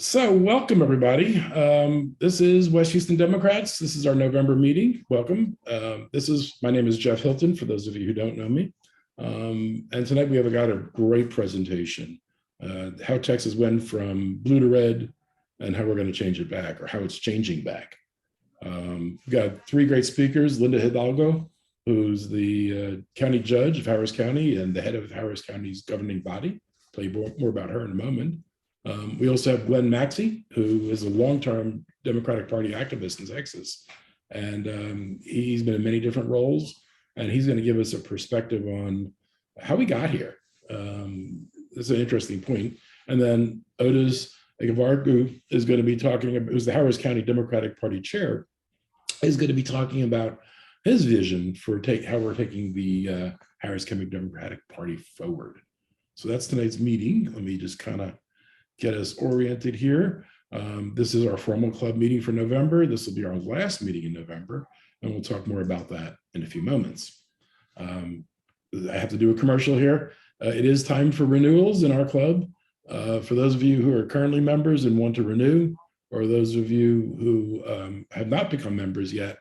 So welcome everybody. This is West Houston Democrats. This is our November meeting. Welcome. My name is Jeff Hilton, for those of you who don't know me. And tonight we have got a great presentation, how Texas went from blue to red and how we're going to change it back, or how it's changing back. We've got three great speakers: Lina Hidalgo, who's the county judge of Harris County and the head of Harris County's governing body. Tell you more about her in a moment. We also have Glen Maxey, who is a long-term Democratic Party activist in Texas. And he's been in many different roles, and he's going to give us a perspective on how we got here. That's an interesting point. And then Odus Evbagharu is going to be talking about, who's the Harris County Democratic Party chair, is going to be talking about his vision for how we're taking the Harris County Democratic Party forward. So that's tonight's meeting. Let me just kind of get us oriented here. This is our formal club meeting for November. This will be our last meeting in November, and we'll talk more about that in a few moments. I have to do a commercial here. It is time for renewals in our club. For those of you who are currently members and want to renew, or those of you who have not become members yet,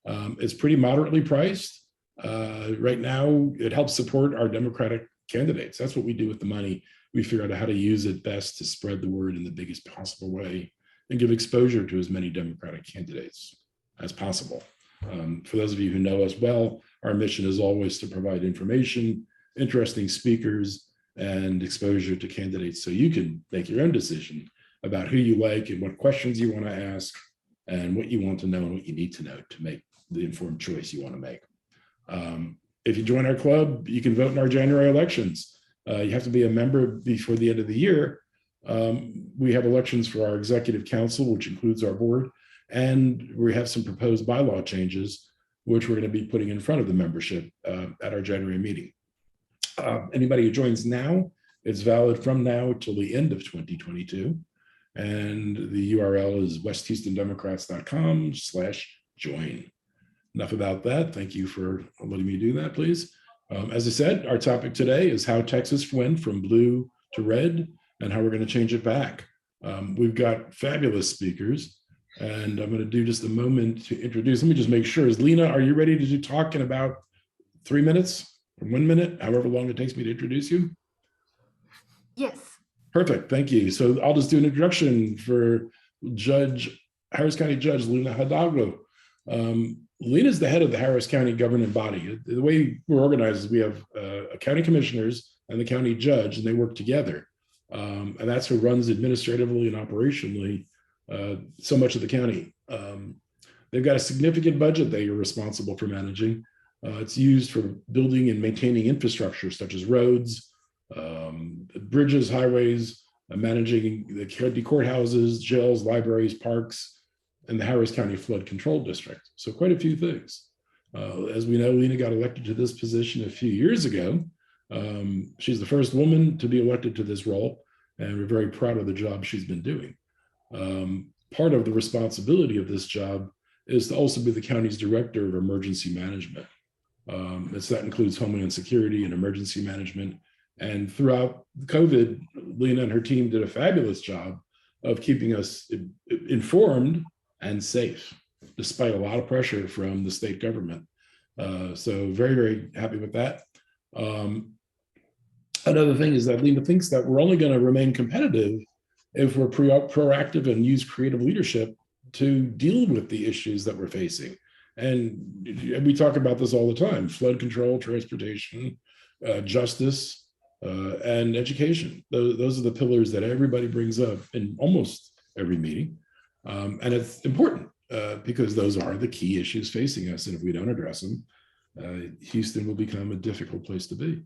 it's pretty moderately priced. Right now, it helps support our Democratic candidates. That's what we do with the money. We figure out how to use it best to spread the word in the biggest possible way and give exposure to as many Democratic candidates as possible. For those of you who know us well, our mission is always to provide information, interesting speakers, and exposure to candidates so you can make your own decision about who you like and what questions you want to ask and what you want to know and what you need to know to make the informed choice you want to make. If you join our club, you can vote in our January elections. You have to be a member before the end of the year. We have elections for our executive council, which includes our board, and we have some proposed bylaw changes, which we're going to be putting in front of the membership at our January meeting. Anybody who joins now, it's valid from now till the end of 2022. And the URL is westhoustondemocrats.com/join. Enough about that. Thank you for letting me do that, please. As I said, our topic today is how Texas went from blue to red and how we're going to change it back. We've got fabulous speakers, and I'm going to do just a moment to introduce. Let me just make sure. Lina, are you ready to talk in about 3 minutes or 1 minute, however long it takes me to introduce you? Yes. Perfect. Thank you. So I'll just do an introduction for Harris County Judge Lina Hidalgo. Lina is the head of the Harris County governing body. The way we're organized is we have county commissioners and the county judge, and they work together. And that's who runs administratively and operationally so much of the county. They've got a significant budget they are responsible for managing. It's used for building and maintaining infrastructure such as roads, bridges, highways, managing the county courthouses, jails, libraries, parks, and the Harris County Flood Control District. So quite a few things. As we know, Lina got elected to this position a few years ago. She's the first woman to be elected to this role, and we're very proud of the job she's been doing. Part of the responsibility of this job is to also be the county's director of emergency management. That includes Homeland Security and emergency management. And throughout COVID, Lina and her team did a fabulous job of keeping us informed and safe, despite a lot of pressure from the state government. So very, very happy with that. Another thing is that Lina thinks that we're only going to remain competitive if we're proactive and use creative leadership to deal with the issues that we're facing. And we talk about this all the time: flood control, transportation, justice, and education. Those are the pillars that everybody brings up in almost every meeting. And it's important because those are the key issues facing us. And if we don't address them, Houston will become a difficult place to be.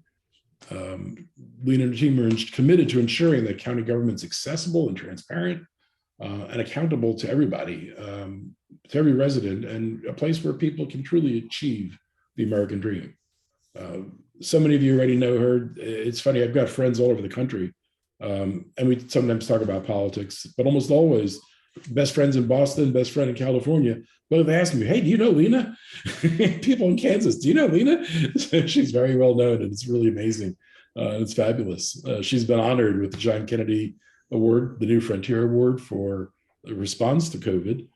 Lina and her team are committed to ensuring that county government's accessible and transparent and accountable to everybody, to every resident, and a place where people can truly achieve the American dream. So many of you already know her. It's funny, I've got friends all over the country, and we sometimes talk about politics, but almost always best friends in Boston, best friend in California, both ask me, hey, do you know Lina? People in Kansas, do you know Lina? She's very well known, and it's really amazing. It's fabulous. She's been honored with the John Kennedy award, the New Frontier Award for the response to COVID.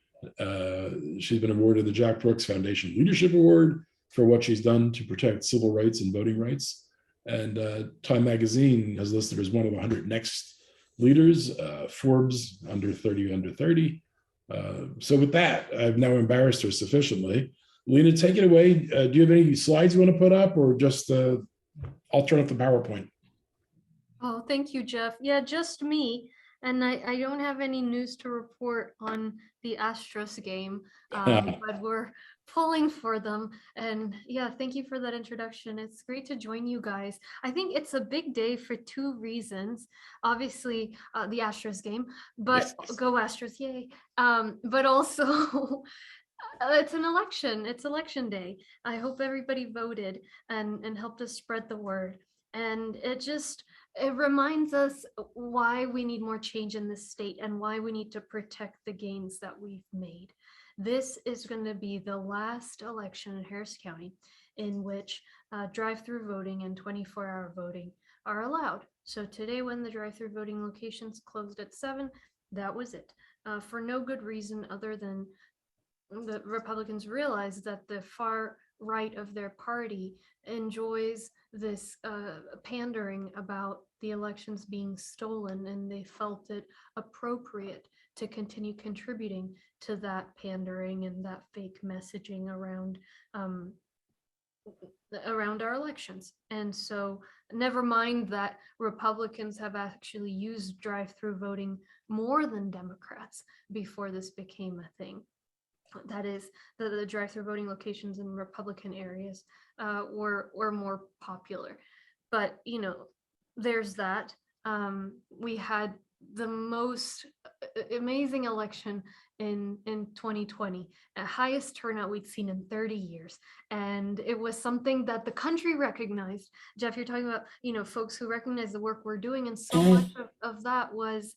She's been awarded the Jack Brooks Foundation Leadership Award for what she's done to protect civil rights and voting rights. And Time Magazine has listed her as one of the 100 next leaders, Forbes under 30. So with that, I've now embarrassed her sufficiently. Lina, take it away. Do you have any slides you want to put up, or just I'll turn up the PowerPoint? Oh, thank you, Jeff. Yeah, just me. And I don't have any news to report on the Astros game, but we're pulling for them. And yeah, thank you for that introduction. It's great to join you guys. I think it's a big day for two reasons. Obviously, the Astros game, but Yes. go Astros, yay. But also, it's an election. It's election day. I hope everybody voted and helped us spread the word. And it reminds us why we need more change in this state and why we need to protect the gains that we've made. This is going to be the last election in Harris County in which drive-through voting and 24-hour voting are allowed. So today, when the drive-through voting locations closed at 7, that was it. For no good reason other than the Republicans realize that the far right of their party enjoys this pandering about the elections being stolen, and they felt it appropriate to continue contributing to that pandering and that fake messaging around our elections. And so never mind that Republicans have actually used drive-through voting more than Democrats before this became a thing. That is, the drive-through voting locations in Republican areas were more popular. But, there's that. We had the most amazing election in 2020, a highest turnout we'd seen in 30 years. And it was something that the country recognized. Jeff, you're talking about, folks who recognize the work we're doing. And so much of that was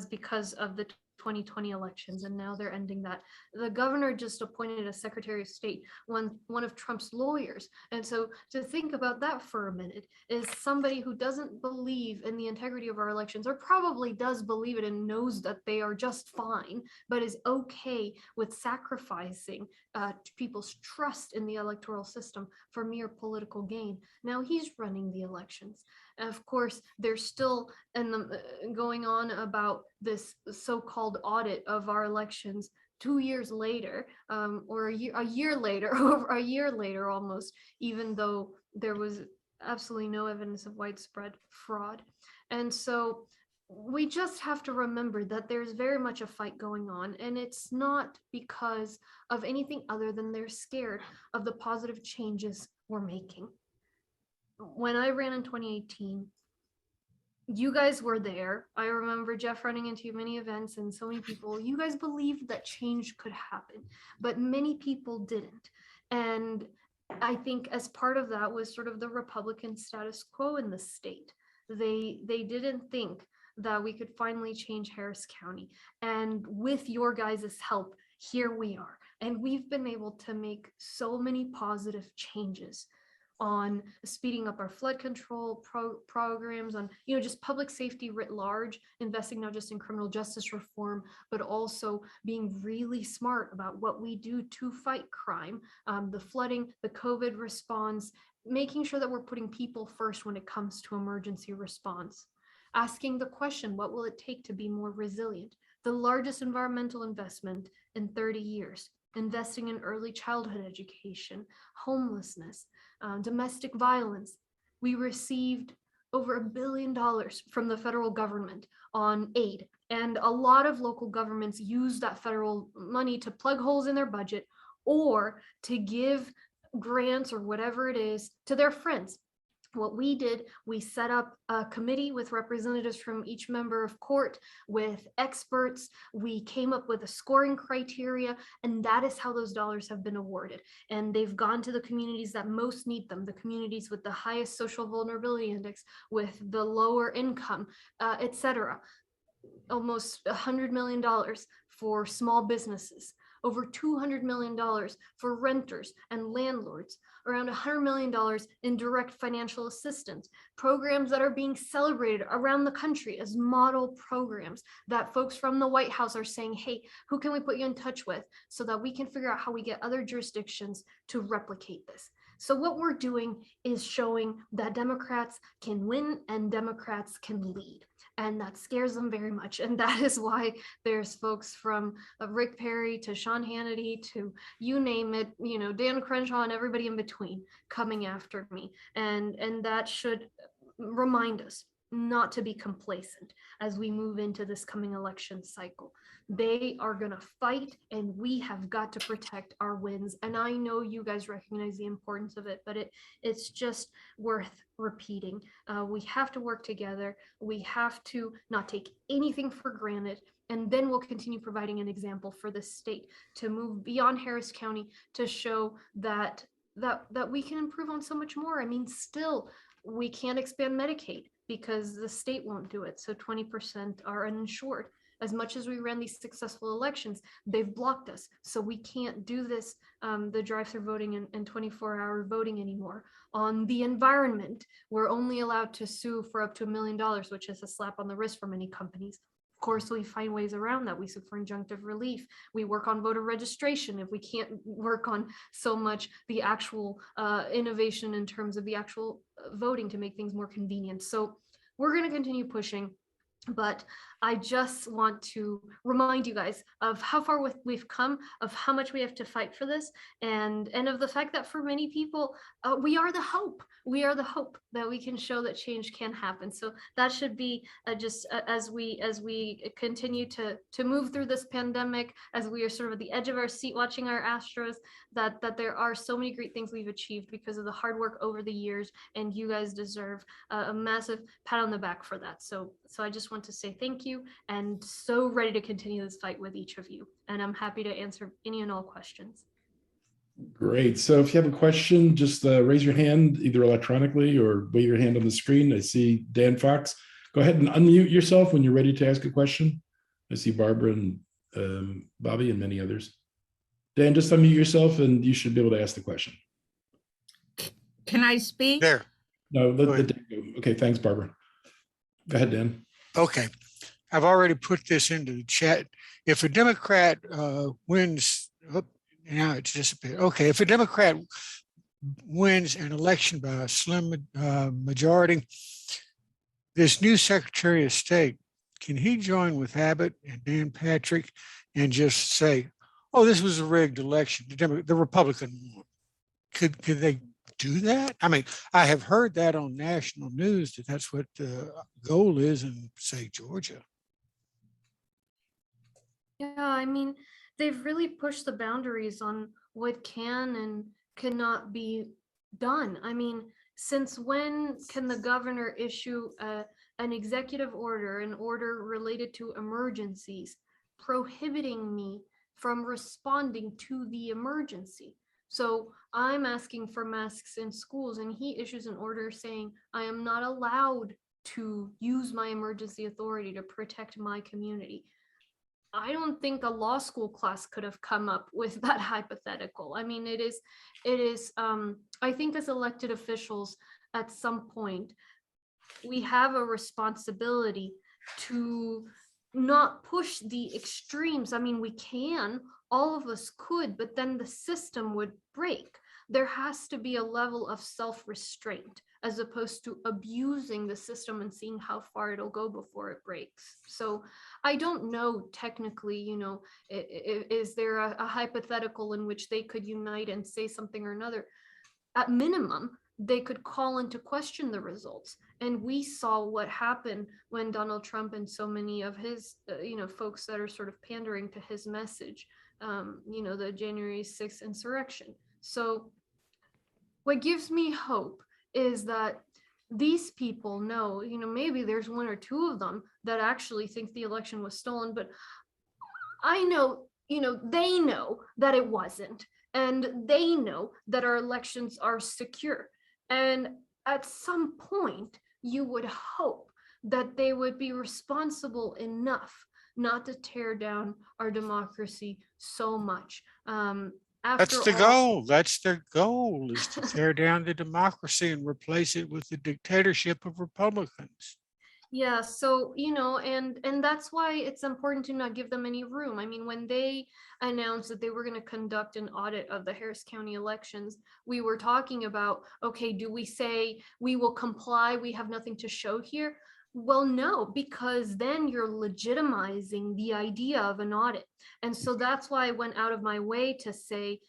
because of the 2020 elections, and now they're ending that. The governor just appointed a Secretary of State, one of Trump's lawyers. And so to think about that for a minute is somebody who doesn't believe in the integrity of our elections, or probably does believe it and knows that they are just fine, but is okay with sacrificing people's trust in the electoral system for mere political gain. Now he's running the elections. Of course, there's still going on about this so-called audit of our elections 2 years later, or a year later, or a year later almost, even though there was absolutely no evidence of widespread fraud. And so we just have to remember that there's very much a fight going on, and it's not because of anything other than they're scared of the positive changes we're making. When I ran in 2018, you guys were there. I remember Jeff running into many events and so many people. You guys believed that change could happen, but many people didn't. And I think as part of that was sort of the Republican status quo in the state. They didn't think that we could finally change Harris County. And with your guys' help, here we are. And we've been able to make so many positive changes on speeding up our flood control programs, on just public safety writ large, investing not just in criminal justice reform, but also being really smart about what we do to fight crime, the flooding, the COVID response, making sure that we're putting people first when it comes to emergency response, asking the question, what will it take to be more resilient? The largest environmental investment in 30 years, investing in early childhood education, homelessness, domestic violence. We received over $1 billion from the federal government on aid. And a lot of local governments use that federal money to plug holes in their budget or to give grants or whatever it is to their friends. What we did, we set up a committee with representatives from each member of court, with experts. We came up with a scoring criteria, and that is how those dollars have been awarded. And they've gone to the communities that most need them, the communities with the highest social vulnerability index, with the lower income, etc. Almost $100 million for small businesses. over $200 million for renters and landlords, around $100 million in direct financial assistance, programs that are being celebrated around the country as model programs that folks from the White House are saying, hey, who can we put you in touch with so that we can figure out how we get other jurisdictions to replicate this. So what we're doing is showing that Democrats can win and Democrats can lead. And that scares them very much. And that is why there's folks from Rick Perry to Sean Hannity to you name it, Dan Crenshaw and everybody in between coming after me. And that should remind us not to be complacent as we move into this coming election cycle. They are going to fight, and we have got to protect our wins. And I know you guys recognize the importance of it, but it's just worth repeating. We have to work together. We have to not take anything for granted. And then we'll continue providing an example for the state to move beyond Harris County to show that we can improve on so much more. I mean, still, we can't expand Medicaid because the state won't do it. So 20% are uninsured. As much as we ran these successful elections, they've blocked us. So we can't do this, the drive-through voting and 24-hour voting anymore. On the environment, we're only allowed to sue for up to $1 million, which is a slap on the wrist for many companies. Of course, we find ways around that. We sue for injunctive relief. We work on voter registration if we can't work on so much the actual innovation in terms of the actual voting to make things more convenient. So we're going to continue pushing. But I just want to remind you guys of how far we've come, of how much we have to fight for this, and of the fact that for many people, we are the hope. We are the hope that we can show that change can happen. So that should be just as we continue to move through this pandemic, as we are sort of at the edge of our seat watching our Astros, that there are so many great things we've achieved because of the hard work over the years, and you guys deserve a massive pat on the back for that. So I just want to say thank you, and so ready to continue this fight with each of you. And I'm happy to answer any and all questions. Great. So if you have a question, just raise your hand either electronically or wave your hand on the screen. I see Dan Fox. Go ahead and unmute yourself when you're ready to ask a question. I see Barbara and Bobby and many others. Dan, just unmute yourself and you should be able to ask the question. Can I speak? There. No, let the Dan go. Okay, thanks, Barbara. Go ahead, Dan. Okay. I've already put this into the chat. If a Democrat wins, now it's disappeared. Okay, if a Democrat wins an election by a slim majority, this new Secretary of State, can he join with Abbott and Dan Patrick and just say, oh, this was a rigged election, the Republican won? Could they do that? I mean, I have heard that on national news that that's what the goal is in, say, Georgia. Yeah, I mean, they've really pushed the boundaries on what can and cannot be done. I mean, since when can the governor issue an executive order, an order related to emergencies, prohibiting me from responding to the emergency? So I'm asking for masks in schools, and he issues an order saying I am not allowed to use my emergency authority to protect my community. I don't think a law school class could have come up with that hypothetical. I mean, it is, I think as elected officials, at some point, we have a responsibility to not push the extremes. I mean, we can, all of us could, but then the system would break. There has to be a level of self-restraint as opposed to abusing the system and seeing how far it'll go before it breaks. So I don't know technically, is there a hypothetical in which they could unite and say something or another? At minimum, they could call into question the results. And we saw what happened when Donald Trump and so many of his, folks that are sort of pandering to his message, the January 6th insurrection. So what gives me hope is that these people know, maybe there's one or two of them that actually think the election was stolen, but I know, they know that it wasn't, and they know that our elections are secure. And at some point, you would hope that they would be responsible enough not to tear down our democracy so much. That's After the all, goal. That's their goal, is to tear down the democracy and replace it with the dictatorship of Republicans. yeah, so and that's why it's important to not give them any room. I mean, when they announced that they were going to conduct an audit of the Harris County elections, we were talking about, okay, do we say we will comply, we have nothing to show here? Well, no, because then you're legitimizing the idea of an audit. And so that's why I went out of my way to say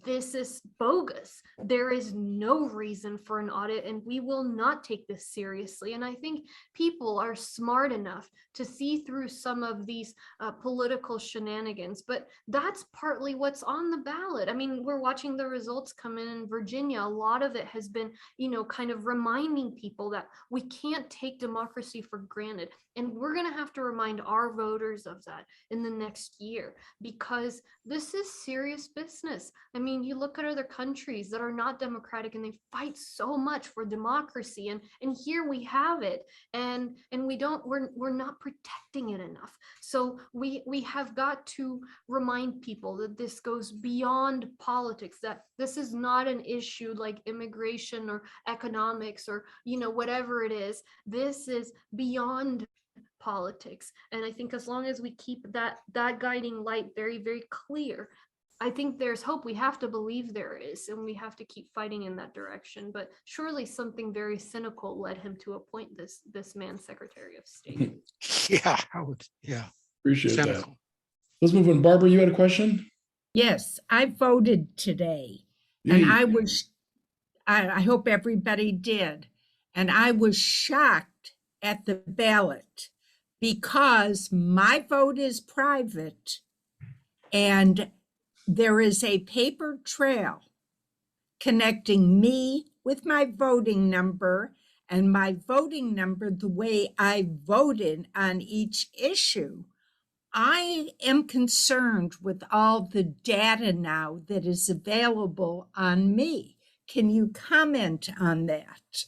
this is bogus. There is no reason for an audit, and we will not take this seriously. And I think people are smart enough to see through some of these political shenanigans, but that's partly what's on the ballot. I mean, we're watching the results come in Virginia. A lot of it has been, kind of reminding people that we can't take democracy for granted. And we're going to have to remind our voters of that in the next year, because this is serious business. I mean, you look at other countries that are not democratic and they fight so much for democracy, and here we have it, and we're not protecting it enough. So we have got to remind people that this goes beyond politics, that this is not an issue like immigration or economics or whatever it is. This is beyond politics. And I think as long as we keep that guiding light very, very clear, I think there's hope. We have to believe there is, and we have to keep fighting in that direction. But surely something very cynical led him to appoint this man Secretary of State. Yeah, Appreciate that. cynical. Let's move on. Barbara, you had a question? Yes, I voted today, Yeah, and you- I hope everybody did. And I was shocked at the ballot because my vote is private and there is a paper trail connecting me with my voting number and my voting number the way I voted on each issue. I am concerned with all the data now that is available on me. Can you comment on that?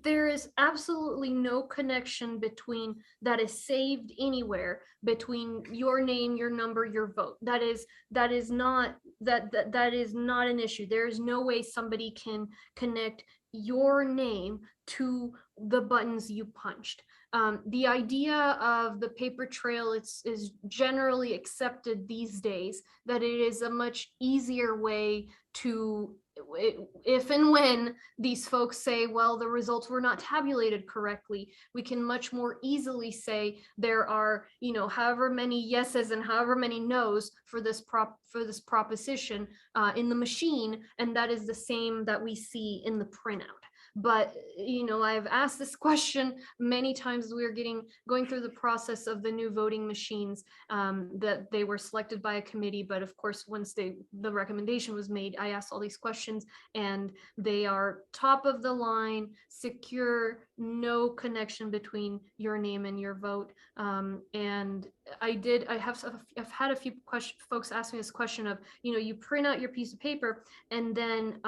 There is absolutely no connection between that is saved anywhere between your name, your number, your vote. That is not an issue. There is no way somebody can connect your name to the buttons you punched. The idea of the paper trail is generally accepted these days, that it is a much easier way to, if and when these folks say, well, the results were not tabulated correctly, we can much more easily say there are, however many yeses and however many nos for this proposition in the machine, and that is the same that we see in the printout. But I've asked this question many times as we were going through the process of the new voting machines, that they were selected by a committee. But of course, once the recommendation was made, I asked all these questions, and they are top of the line, secure, no connection between your name and your vote. And I've had a few folks ask me this question of, you print out your piece of paper, and then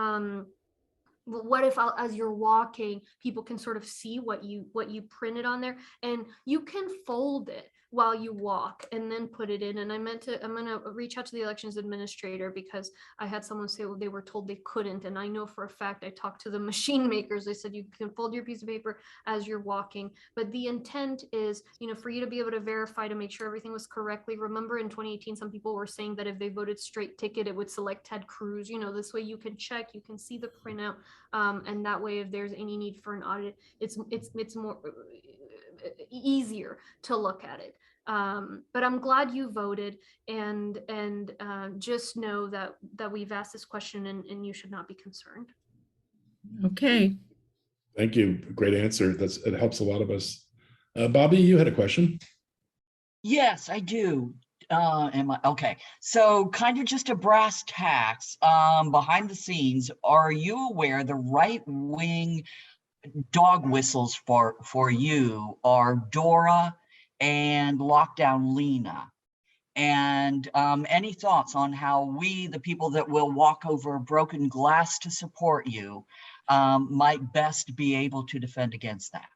what if as you're walking, people can sort of see what you printed on there, and you can fold it while you walk and then put it in. And I'm going to reach out to the elections administrator, because I had someone say, well, they were told they couldn't. And I know for a fact, I talked to the machine makers. They said you can fold your piece of paper as you're walking. But the intent is, for you to be able to verify, to make sure everything was correctly. Remember in 2018, some people were saying that if they voted straight ticket, it would select Ted Cruz. This way you can check, you can see the printout. And that way, if there's any need for an audit, it's more easier to look at it. But I'm glad you voted, and just know that we've asked this question, and you should not be concerned. Okay. Thank you. Great answer. It helps a lot of us. Bobby, you had a question? Yes, I do. Okay. So kind of just a brass tacks, behind the scenes, are you aware the right-wing dog whistles for you are Dora and Lockdown Lina? And any thoughts on how we, the people that will walk over broken glass to support you, might best be able to defend against that?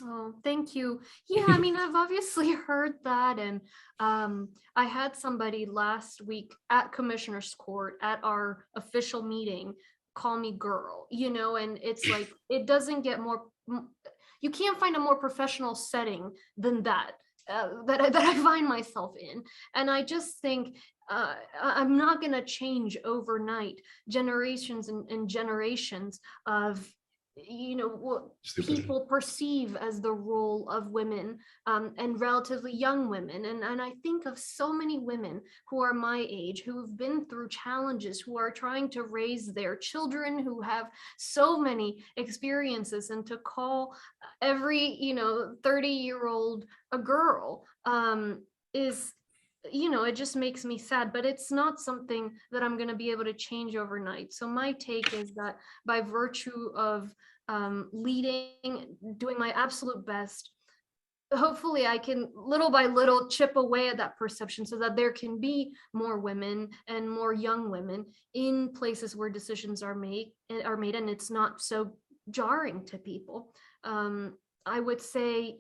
Oh, thank you. Yeah, I mean, I've obviously heard that. And I had somebody last week at Commissioner's Court at our official meeting call me girl, and it's like, it doesn't get you can't find a more professional setting than that. That I find myself in. And I just think I'm not going to change overnight generations and generations of what Stupid. people perceive as the role of women, and relatively young women. And I think of so many women who are my age, who have been through challenges, who are trying to raise their children, who have so many experiences, and to call every 30-year-old a girl is, it just makes me sad. But it's not something that I'm going to be able to change overnight. So my take is that by virtue of leading, doing my absolute best, hopefully I can little by little chip away at that perception so that there can be more women and more young women in places where decisions are made, and it's not so jarring to people. I would say,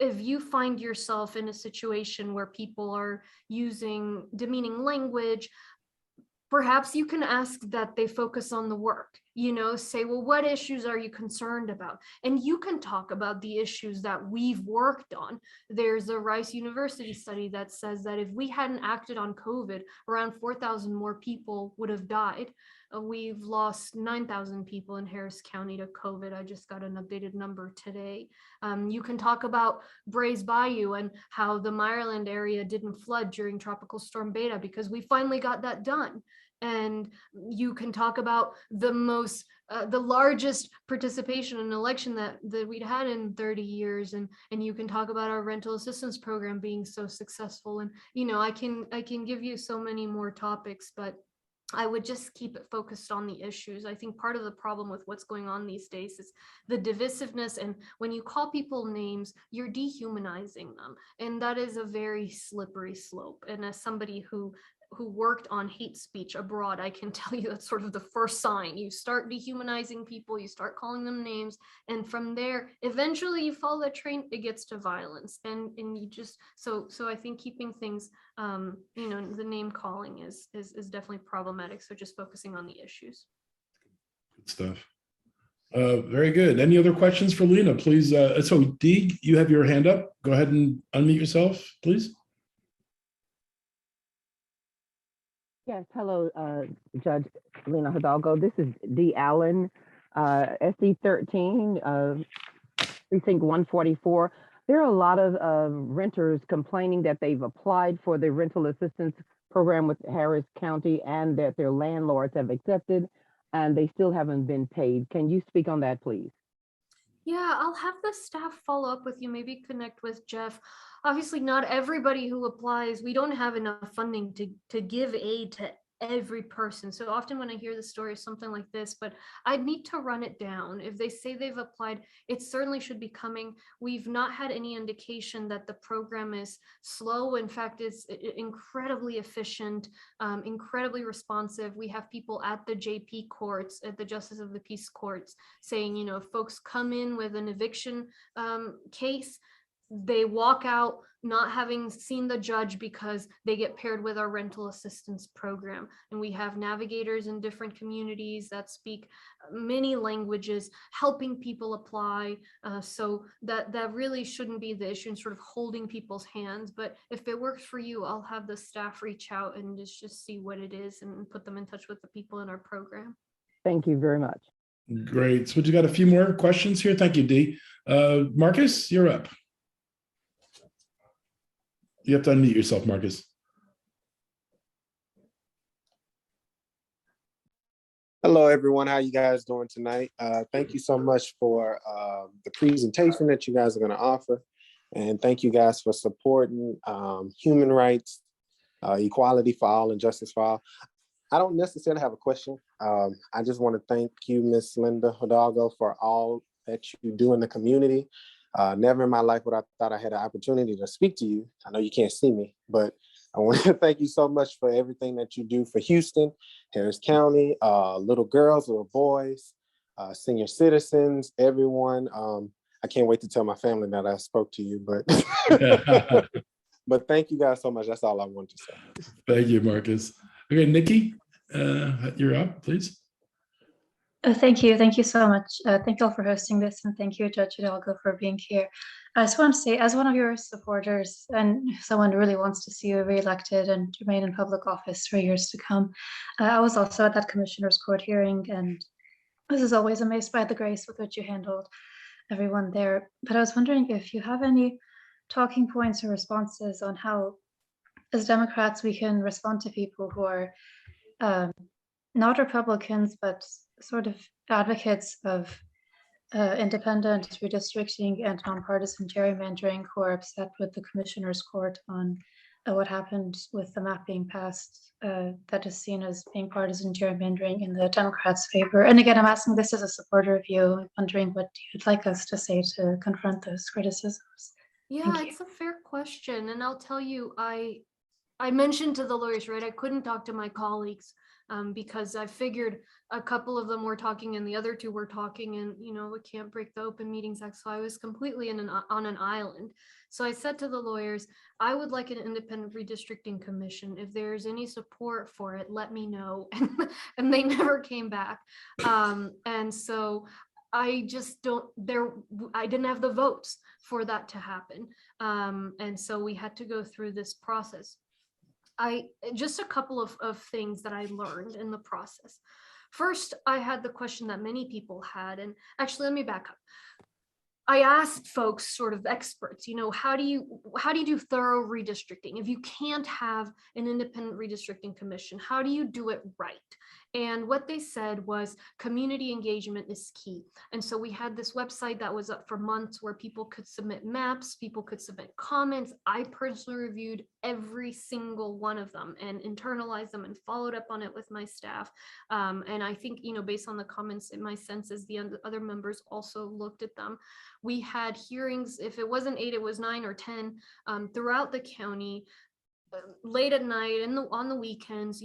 if you find yourself in a situation where people are using demeaning language, perhaps you can ask that they focus on the work, say, well, what issues are you concerned about? And you can talk about the issues that we've worked on. There's a Rice University study that says that if we hadn't acted on COVID, around 4,000 more people would have died. We've lost 9,000 people in Harris County to COVID. I just got an updated number today. You can talk about Brays Bayou and how the Maryland area didn't flood during Tropical Storm Beta because we finally got that done. And you can talk about the largest participation in an election that we'd had in 30 years. And you can talk about our rental assistance program being so successful. And, I can give you so many more topics, but I would just keep it focused on the issues. I think part of the problem with what's going on these days is the divisiveness. And when you call people names, you're dehumanizing them. And that is a very slippery slope. And as somebody who worked on hate speech abroad, I can tell you that's sort of the first sign. You start dehumanizing people, you start calling them names, and from there, eventually you follow that train, it gets to violence. And you just, so I think keeping things, the name calling is definitely problematic. So just focusing on the issues. Good stuff. Very good. Any other questions for Lina, please? So Dee, you have your hand up. Go ahead and unmute yourself, please. Yes, hello, Judge Lina Hidalgo. This is Dee Allen, SC 13, Precinct 144. There are a lot of renters complaining that they've applied for the rental assistance program with Harris County and that their landlords have accepted and they still haven't been paid. Can you speak on that, please? Yeah, I'll have the staff follow up with you, maybe connect with Jeff. Obviously, not everybody who applies, we don't have enough funding to give aid to every person. So often when I hear the story of something like this, but I'd need to run it down. If they say they've applied, it certainly should be coming. We've not had any indication that the program is slow. In fact, it's incredibly efficient, incredibly responsive. We have people at the JP courts, at the Justice of the Peace courts, saying, if folks come in with an eviction case, they walk out not having seen the judge because they get paired with our rental assistance program. And we have navigators in different communities that speak many languages, helping people apply. So that really shouldn't be the issue in sort of holding people's hands. But if it works for you, I'll have the staff reach out and just see what it is and put them in touch with the people in our program. Thank you very much. Great. So we got a few more questions here. Thank you, Dee. Marcus, you're up. You have to unmute yourself, Marcus. Hello, everyone. How you guys doing tonight? Thank you so much for the presentation that you guys are going to offer. And thank you guys for supporting human rights, equality for all, and justice for all. I don't necessarily have a question. I just want to thank you, Ms. Lina Hidalgo, for all that you do in the community. Never in my life would I thought I had an opportunity to speak to you. I know you can't see me, but I want to thank you so much for everything that you do for Houston, Harris County, little girls, little boys, senior citizens, everyone. I can't wait to tell my family that I spoke to you, but but thank you guys so much. That's all I wanted to say. Thank you, Marcus. Okay, Nikki, you're up, please. Thank you. Thank you so much. Thank you all for hosting this, and thank you, Judge Hidalgo, for being here. I just want to say, as one of your supporters and someone who really wants to see you reelected and remain in public office for years to come, I was also at that Commissioner's Court hearing, and I was always amazed by the grace with which you handled everyone there. But I was wondering if you have any talking points or responses on how, as Democrats, we can respond to people who are not Republicans, but sort of advocates of independent redistricting and nonpartisan gerrymandering, who are upset with the Commissioner's Court on what happened with the map being passed that is seen as being partisan gerrymandering in the Democrats' favor. And again, I'm asking this as a supporter of you, wondering what you'd like us to say to confront those criticisms. Yeah, it's a fair question. And I'll tell you, I mentioned to the lawyers, right, I couldn't talk to my colleagues because I figured a couple of them were talking and the other two were talking, and we can't break the Open Meetings Act. So I was completely on an island. So I said to the lawyers, I would like an independent redistricting commission. If there's any support for it, let me know. And they never came back. And so I just I didn't have the votes for that to happen. And so we had to go through this process. Just a couple of things that I learned in the process. First, I had the question that many people had, and actually, let me back up. I asked folks, sort of experts, how do you do thorough redistricting? If you can't have an independent redistricting commission, how do you do it right? And what they said was community engagement is key. And so we had this website that was up for months where people could submit maps, people could submit comments. I personally reviewed every single one of them and internalized them and followed up on it with my staff. And I think, based on the comments, in my sense is the other members also looked at them. We had hearings, if it wasn't 8, it was 9 or 10 throughout the county. Late at night and on the weekends,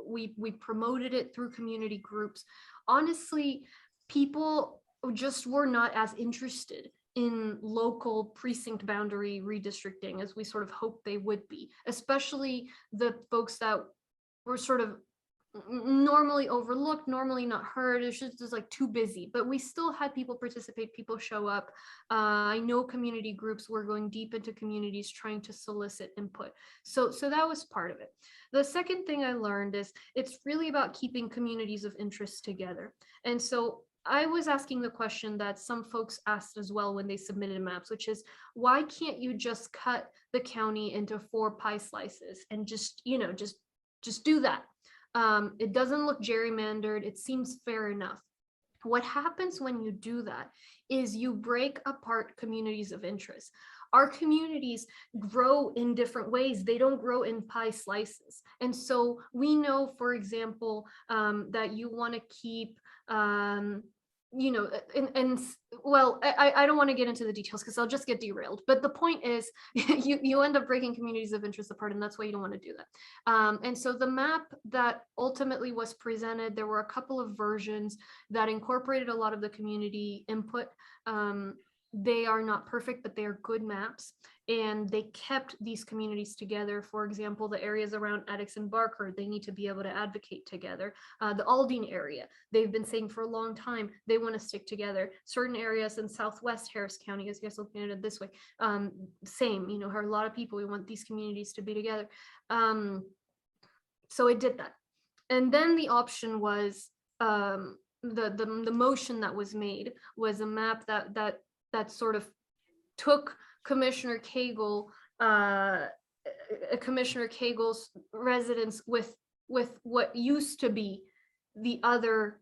we promoted it through community groups. Honestly, people just were not as interested in local precinct boundary redistricting as we sort of hoped they would be, especially the folks that were sort of normally overlooked, normally not heard. It's just like too busy, but we still had people participate, people show up. I know community groups were going deep into communities trying to solicit input. So that was part of it. The second thing I learned is it's really about keeping communities of interest together. And so I was asking the question that some folks asked as well when they submitted maps, which is, why can't you just cut the county into 4 pie slices and just do that? It doesn't look gerrymandered. It seems fair enough. What happens when you do that is you break apart communities of interest. Our communities grow in different ways. They don't grow in pie slices. And so we know, for example, that you want to keep well, I don't want to get into the details because I'll just get derailed. But the point is, you end up breaking communities of interest apart, and that's why you don't want to do that. And so the map that ultimately was presented, there were a couple of versions that incorporated a lot of the community input. They are not perfect, but they are good maps, and they kept these communities together. For example, the areas around Addix and Barker, they need to be able to advocate together. The Aldine area, they've been saying for a long time, they want to stick together. Certain areas in Southwest Harris County, as you guys looking at it this way, same, heard a lot of people, we want these communities to be together. So it did that. And then the option was, the motion that was made was a map that sort of took Commissioner Cagle's residence with what used to be the other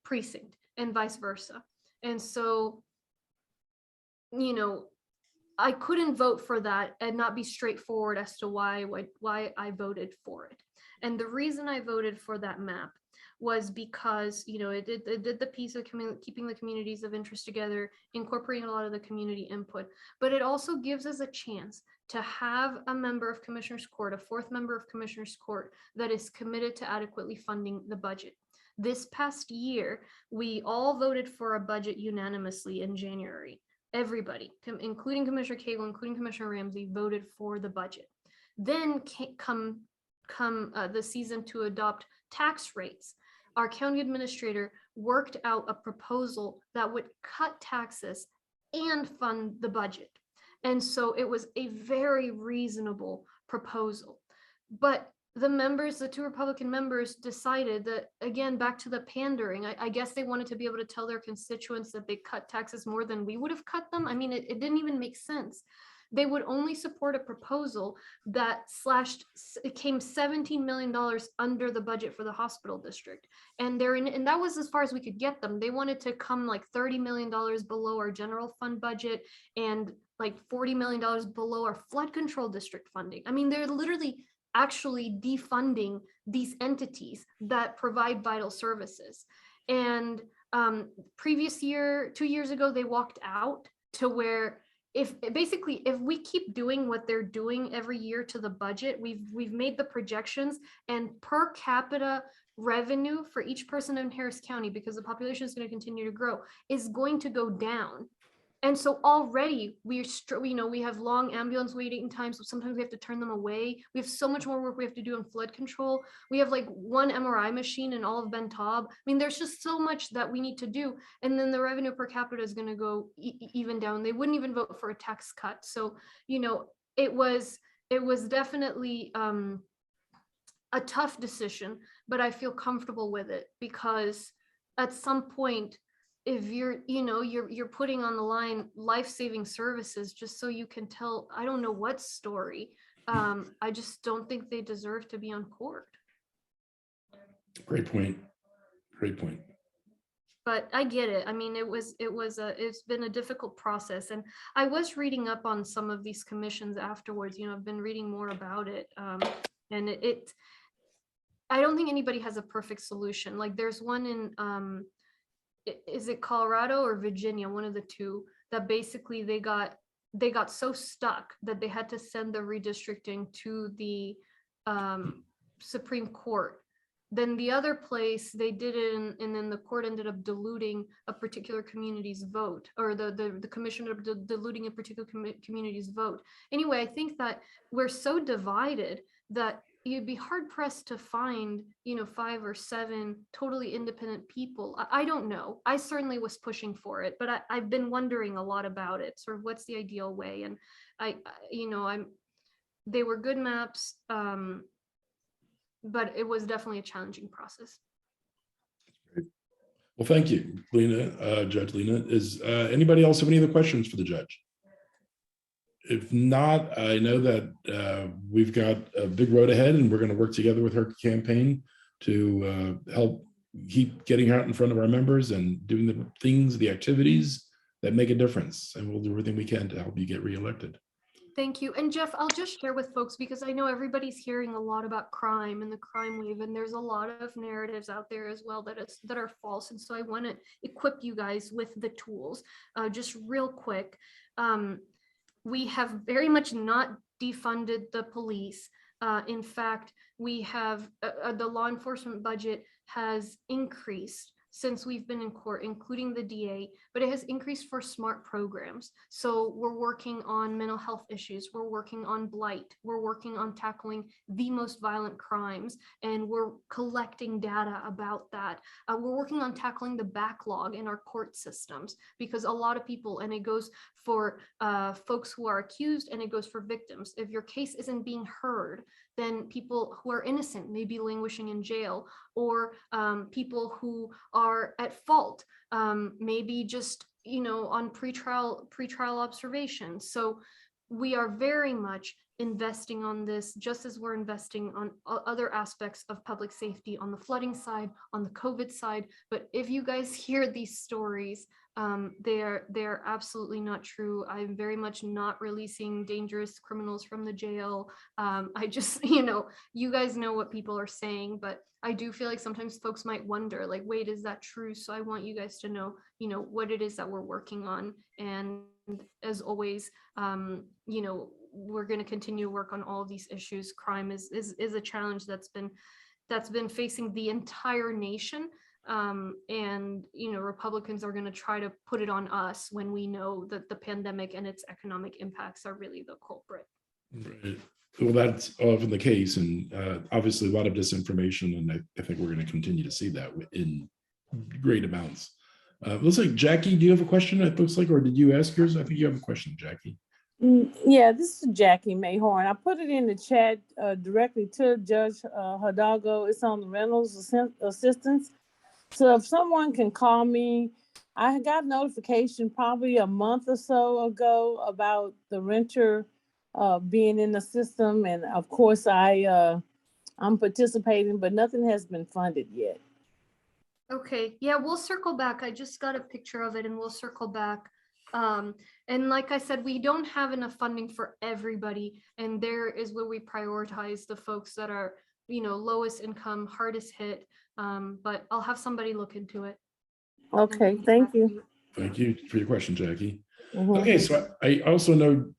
precinct and vice versa. And so, I couldn't vote for that and not be straightforward as to why I voted for it. And the reason I voted for that map was because, it did the piece of keeping the communities of interest together, incorporating a lot of the community input, but it also gives us a chance to have a member of Commissioner's Court, a 4th member of Commissioner's Court, that is committed to adequately funding the budget. This past year, we all voted for a budget unanimously in January. everybody, including Commissioner Cagle, including Commissioner Ramsey, voted for the budget. Then come the season to adopt tax rates, our county administrator worked out a proposal that would cut taxes and fund the budget. And so it was a very reasonable proposal. But the two Republican members decided that, again, back to the pandering, I guess they wanted to be able to tell their constituents that they cut taxes more than we would have cut them. I mean, it didn't even make sense. They would only support a proposal that it came $17 million under the budget for the hospital district. And that was as far as we could get them. They wanted to come like $30 million below our general fund budget and like $40 million below our flood control district funding. I mean, they're literally actually defunding these entities that provide vital services. And 2 years ago, they walked out to where if we keep doing what they're doing every year to the budget, we've made the projections, and per capita revenue for each person in Harris County, because the population is going to continue to grow, is going to go down. And so already we have long ambulance waiting times. So sometimes we have to turn them away. We have so much more work we have to do in flood control. We have like one MRI machine in all of Ben Taub. I mean, there's just so much that we need to do. And then the revenue per capita is going to go even down. They wouldn't even vote for a tax cut. So, it was definitely a tough decision, but I feel comfortable with it because at some point, if you're putting on the line life-saving services just so you can tell, I don't know what story, I just don't think they deserve to be on court. Great point. But I get it. I mean, it's been a difficult process, and I was reading up on some of these commissions afterwards. I've been reading more about it, and I don't think anybody has a perfect solution. Like there's one in is it Colorado or Virginia, one of the two, that basically they got so stuck that they had to send the redistricting to the Supreme Court. Then the other place they did it, and then the court ended up diluting a particular community's vote, or the commission ended up diluting a particular community's vote. Anyway, I think that we're so divided that you'd be hard pressed to find, 5 or 7 totally independent people. I don't know. I certainly was pushing for it, but I've been wondering a lot about it. Sort of what's the ideal way? And they were good maps, but it was definitely a challenging process. Well, thank you, Lina, Judge Lina. Is anybody else have any other questions for the judge? If not, I know that we've got a big road ahead, and we're going to work together with her campaign to help keep getting out in front of our members and doing the things, the activities that make a difference. And we'll do everything we can to help you get reelected. Thank you. And Jeff, I'll just share with folks, because I know everybody's hearing a lot about crime and the crime wave, and there's a lot of narratives out there as well that are false. And so I want to equip you guys with the tools. Just real quick. We have very much not defunded the police. In fact, we have the law enforcement budget has increased since we've been in court, including the DA, but it has increased for SMART programs. So we're working on mental health issues. We're working on blight. We're working on tackling the most violent crimes, and we're collecting data about that. We're working on tackling the backlog in our court systems, because a lot of people, and it goes for folks who are accused, and it goes for victims. If your case isn't being heard, then people who are innocent may be languishing in jail, or people who are at fault, maybe just on pretrial observation. So we are very much investing on this, just as we're investing on other aspects of public safety, on the flooding side, on the COVID side. But if you guys hear these stories, they're absolutely not true. I'm very much not releasing dangerous criminals from the jail. I just, you guys know what people are saying, but I do feel like sometimes folks might wonder, like, wait, is that true? So I want you guys to know, what it is that we're working on. And as always, we're going to continue to work on all of these issues. Crime is a challenge that's been facing the entire nation. And, Republicans are going to try to put it on us when we know that the pandemic and its economic impacts are really the culprit. Right. Well, that's often the case, and obviously a lot of disinformation, and I think we're going to continue to see that in great amounts. Looks like Jackie, do you have a question? It looks like, or did you ask yours? I think you have a question, Jackie. Yeah, this is Jackie Mayhorn. I put it in the chat directly to Judge Hidalgo. It's on the rentals assistance. So if someone can call me, I got notification probably a month or so ago about the renter being in the system, and of course I'm participating, but nothing has been funded yet. Okay, yeah, we'll circle back. I just got a picture of it and we'll circle back. And like I said, we don't have enough funding for everybody. And there is where we prioritize the folks that are, lowest income, hardest hit. But I'll have somebody look into it. Okay, thank you. Thank you for your question, Jackie. Mhm. Okay, so I also know,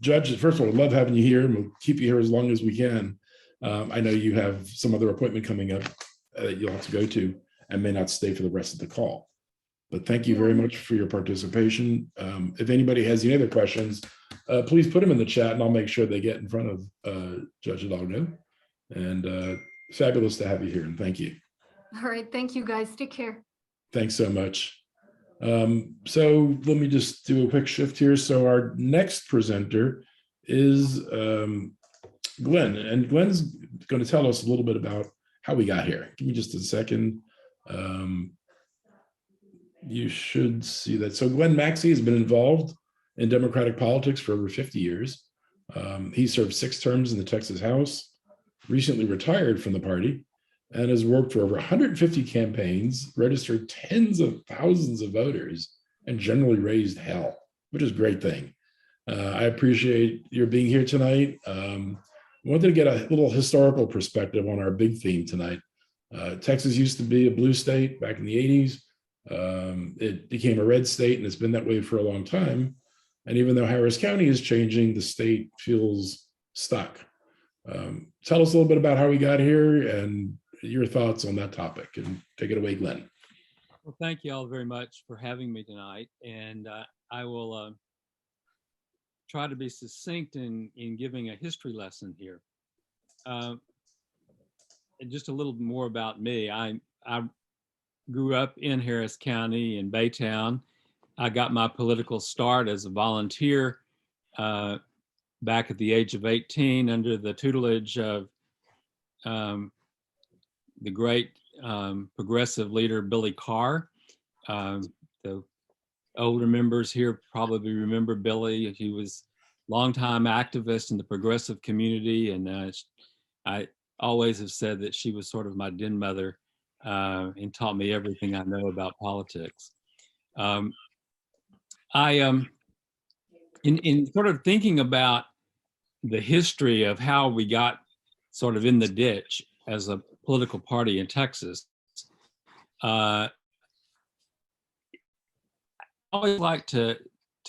Judge, first of all, I love having you here, and we'll keep you here as long as we can. I know you have some other appointment coming up that you'll have to go to and may not stay for the rest of the call. But thank you very much for your participation. If anybody has any other questions, please put them in the chat and I'll make sure they get in front of Judge Hidalgo. And fabulous to have you here, and thank you. All right, thank you guys. Take care. Thanks so much. So let me just do a quick shift here. So our next presenter is Glenn, and Glenn's going to tell us a little bit about how we got here. Give me just a second. You should see that. So Glen Maxey has been involved in Democratic politics for over 50 years. He served 6 terms in the Texas House, recently retired from the party, and has worked for over 150 campaigns, registered tens of thousands of voters, and generally raised hell, which is a great thing. I appreciate your being here tonight. I wanted to get a little historical perspective on our big theme tonight. Texas used to be a blue state back in the 80s. It became a red state, and it's been that way for a long time. And even though Harris County is changing, the state feels stuck. Tell us a little bit about how we got here and your thoughts on that topic, and take it away, Glenn. Well, thank you all very much for having me tonight. And I will try to be succinct in giving a history lesson here. And just a little more about me. I grew up in Harris County in Baytown. I got my political start as a volunteer back at the age of 18 under the tutelage of the great progressive leader, Billy Carr. The older members here probably remember Billy. He was a longtime activist in the progressive community, and I always have said that she was sort of my den mother and taught me everything I know about politics. In sort of thinking about the history of how we got sort of in the ditch as a political party in Texas, I always like to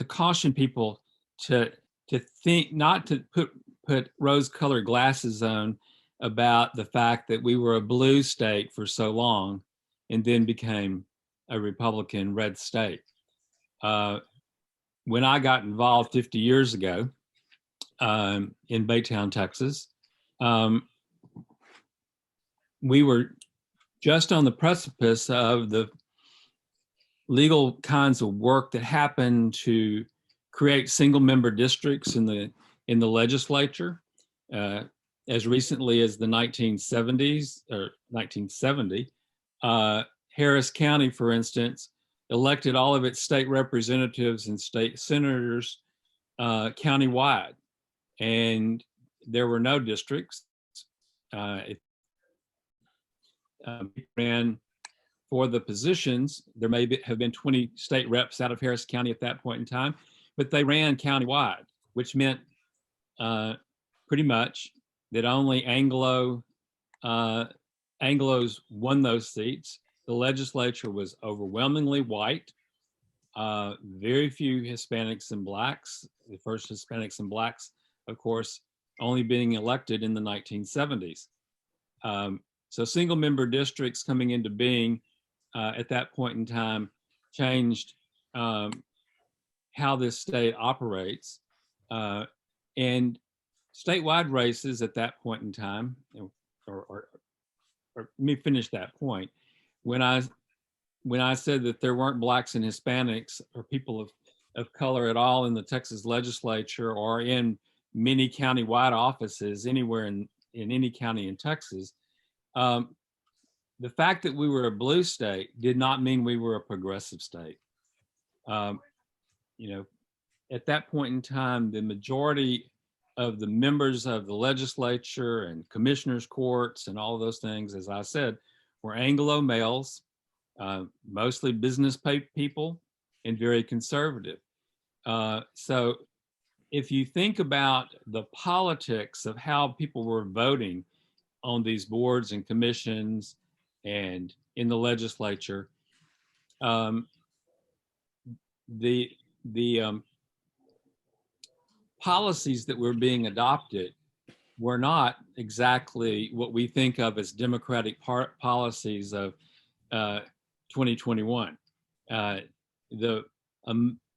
caution people to think, not to put rose-colored glasses on about the fact that we were a blue state for so long and then became a Republican red state. When I got involved 50 years ago in Baytown, Texas, we were just on the precipice of the legal kinds of work that happened to create single-member districts in the legislature. As recently as the 1970s or 1970, Harris County, for instance, elected all of its state representatives and state senators countywide, and there were no districts. It ran for the positions. There may have been 20 state reps out of Harris County at that point in time, but they ran countywide, which meant pretty much that only Anglos won those seats. The legislature was overwhelmingly white, very few Hispanics and Blacks. The first Hispanics and Blacks, of course, only being elected in the 1970s. So single member districts coming into being at that point in time changed how this state operates. And statewide races at that point in time, or let me finish that point. When I said that there weren't Blacks and Hispanics or people of color at all in the Texas legislature or in many county-wide offices anywhere in any county in Texas, the fact that we were a blue state did not mean we were a progressive state. You know, at that point in time, the majority of the members of the legislature and commissioners' courts and all of those things, as I said, were Anglo males, mostly business people, and very conservative. So if you think about the politics of how people were voting on these boards and commissions and in the legislature, the policies that were being adopted were not exactly what we think of as democratic policies of 2021. The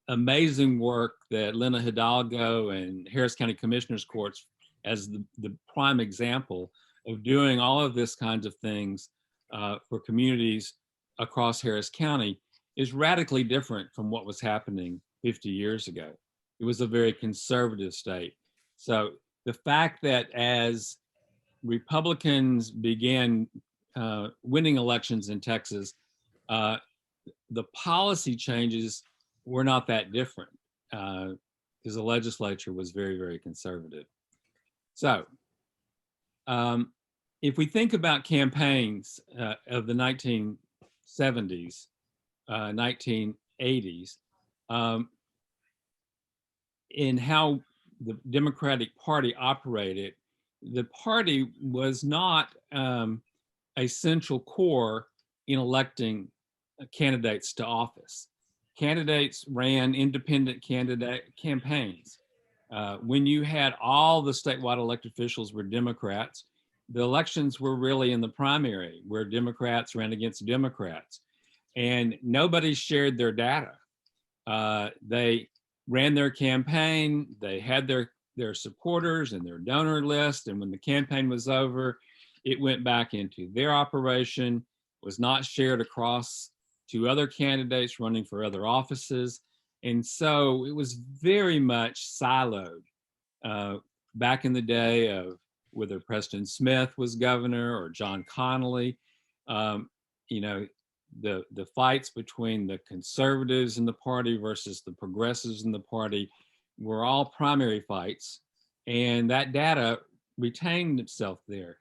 amazing work that Lina Hidalgo and Harris County Commissioners Courts as the prime example of doing all of this kinds of things for communities across Harris County is radically different from what was happening 50 years ago. It was a very conservative state. So the fact that as Republicans began winning elections in Texas, the policy changes were not that different because the legislature was very, very conservative. So if we think about campaigns of the 1970s, 1980s, in how the Democratic Party operated, the party was not a central core in electing candidates to office. Candidates ran independent candidate campaigns. When you had all the statewide elected officials were Democrats, the elections were really in the primary where Democrats ran against Democrats, and nobody shared their data. They ran their campaign, they had their supporters and their donor list, and when the campaign was over, it went back into their operation, was not shared across to other candidates running for other offices. And so it was very much siloed. Back in the day of whether Preston Smith was governor or John Connolly, you know, the fights between the conservatives in the party versus the progressives in the party were all primary fights, and that data retained itself there.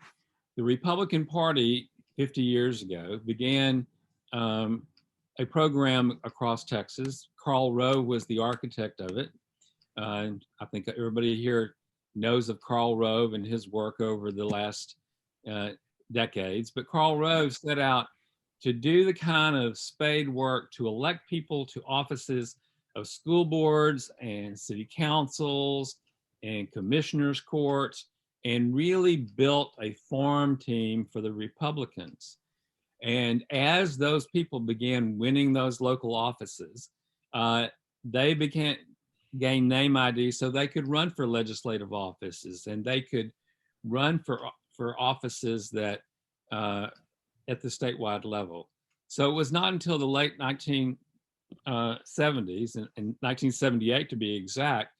The Republican Party 50 years ago began a program across Texas. Karl Rove was the architect of it. And I think everybody here knows of Karl Rove and his work over the last decades. But Karl Rove set out to do the kind of spade work to elect people to offices of school boards and city councils and commissioners courts, and really built a farm team for the Republicans. And as those people began winning those local offices, they gain name ID so they could run for legislative offices, and they could run for offices that at the statewide level. So it was not until the late 1970s, and 1978 to be exact,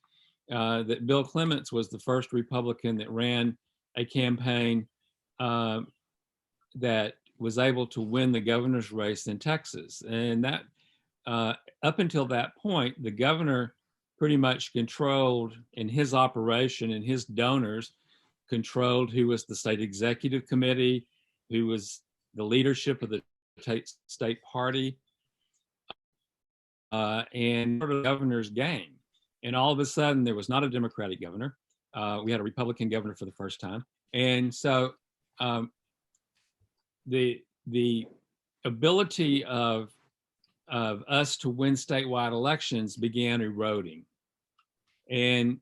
that Bill Clements was the first Republican that ran a campaign that was able to win the governor's race in Texas. And that, up until that point, the governor pretty much controlled, in his operation and his donors, controlled who was the state executive committee, who was the leadership of the state party, and the governor's game. And all of a sudden, there was not a Democratic governor. We had a Republican governor for the first time. And so the ability of us to win statewide elections began eroding. And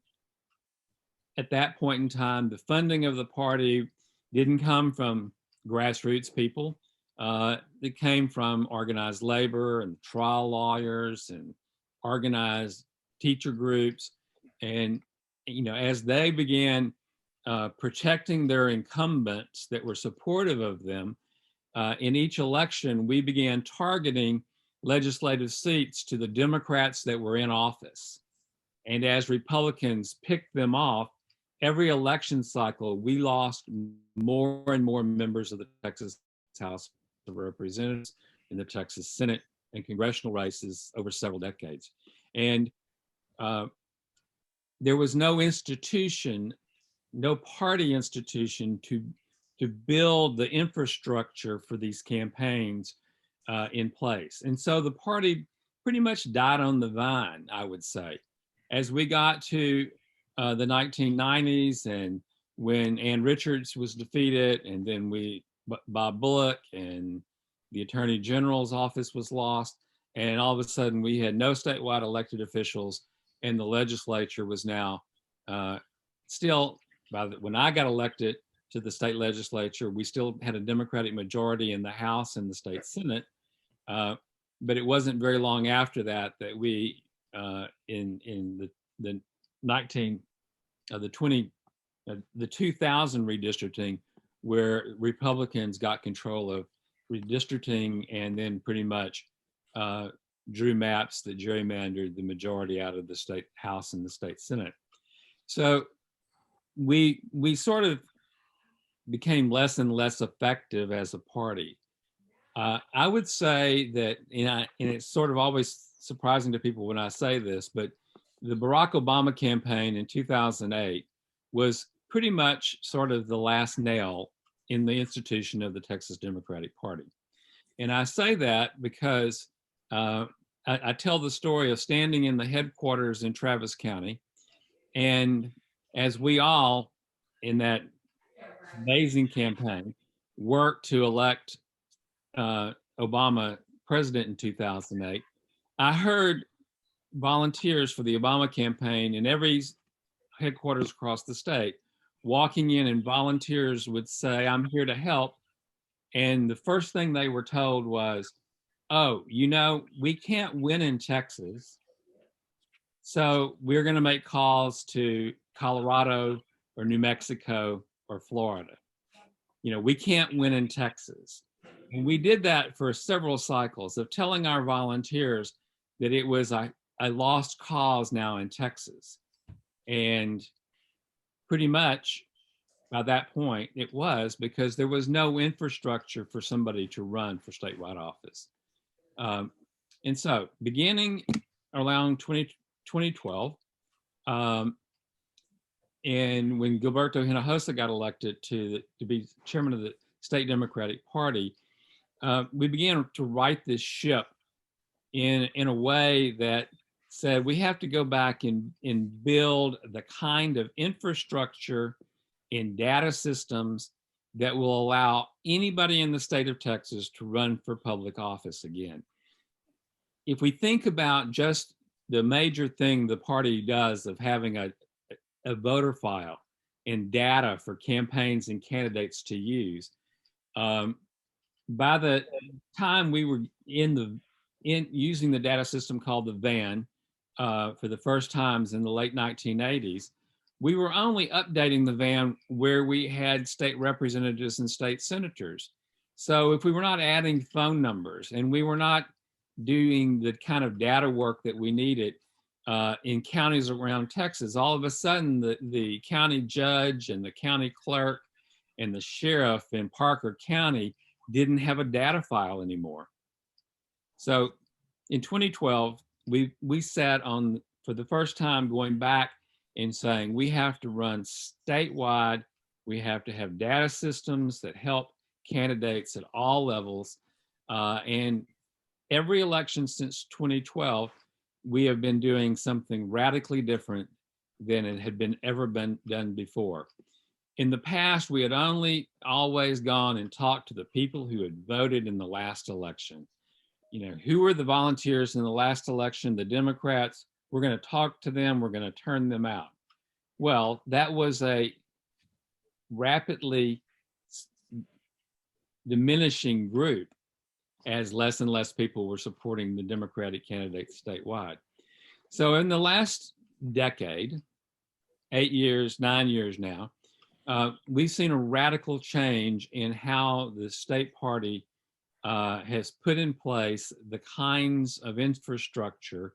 at that point in time, the funding of the party didn't come from grassroots people. that came from organized labor and trial lawyers and organized teacher groups. And, as they began protecting their incumbents that were supportive of them, in each election, we began targeting legislative seats to the Democrats that were in office. And as Republicans picked them off, every election cycle, we lost more and more members of the Texas House of Representatives in the Texas Senate and congressional races over several decades. And there was no institution, no party institution to build the infrastructure for these campaigns in place. And so the party pretty much died on the vine, I would say. As we got to the 1990s, and when Ann Richards was defeated, and then Bob Bullock and the Attorney General's office was lost, and all of a sudden we had no statewide elected officials, and the legislature was now still, when I got elected to the state legislature, we still had a Democratic majority in the House and the state Senate, but it wasn't very long after that we in the 2000 redistricting, where Republicans got control of redistricting and then pretty much drew maps that gerrymandered the majority out of the state House and the state Senate. So we sort of became less and less effective as a party. I would say that, and it's sort of always surprising to people when I say this, but the Barack Obama campaign in 2008 was pretty much sort of the last nail in the institution of the Texas Democratic Party. And I say that because I tell the story of standing in the headquarters in Travis County, and as we all in that amazing campaign worked to elect Obama president in 2008, I heard volunteers for the Obama campaign in every headquarters across the state walking in, and volunteers would say, "I'm here to help." And the first thing they were told was, "Oh, we can't win in Texas, so we're going to make calls to Colorado or New Mexico or Florida. We can't win in Texas." And we did that for several cycles of telling our volunteers that it was a lost cause now in Texas. And pretty much by that point, it was, because there was no infrastructure for somebody to run for statewide office. And so beginning around 2012, and when Gilberto Hinojosa got elected to be chairman of the state Democratic Party, we began to right this ship in a way that said we have to go back and build the kind of infrastructure in data systems that will allow anybody in the state of Texas to run for public office again. If we think about just the major thing the party does of having a voter file and data for campaigns and candidates to use, by the time we were in using the data system called the VAN for the first times in the late 1980s, we were only updating the VAN where we had state representatives and state senators. So if we were not adding phone numbers and we were not doing the kind of data work that we needed in counties around Texas, all of a sudden the county judge and the county clerk and the sheriff in Parker County didn't have a data file anymore. So in 2012, we sat on, for the first time, going back and saying we have to run statewide, we have to have data systems that help candidates at all levels. And every election since 2012, we have been doing something radically different than it had ever been done before. In the past, we had only always gone and talked to the people who had voted in the last election. Who were the volunteers in the last election? The Democrats. We're going to talk to them. We're going to turn them out. Well, that was a rapidly diminishing group as less and less people were supporting the Democratic candidates statewide. So in the last decade, 8 years, 9 years now, we've seen a radical change in how the state party has put in place the kinds of infrastructure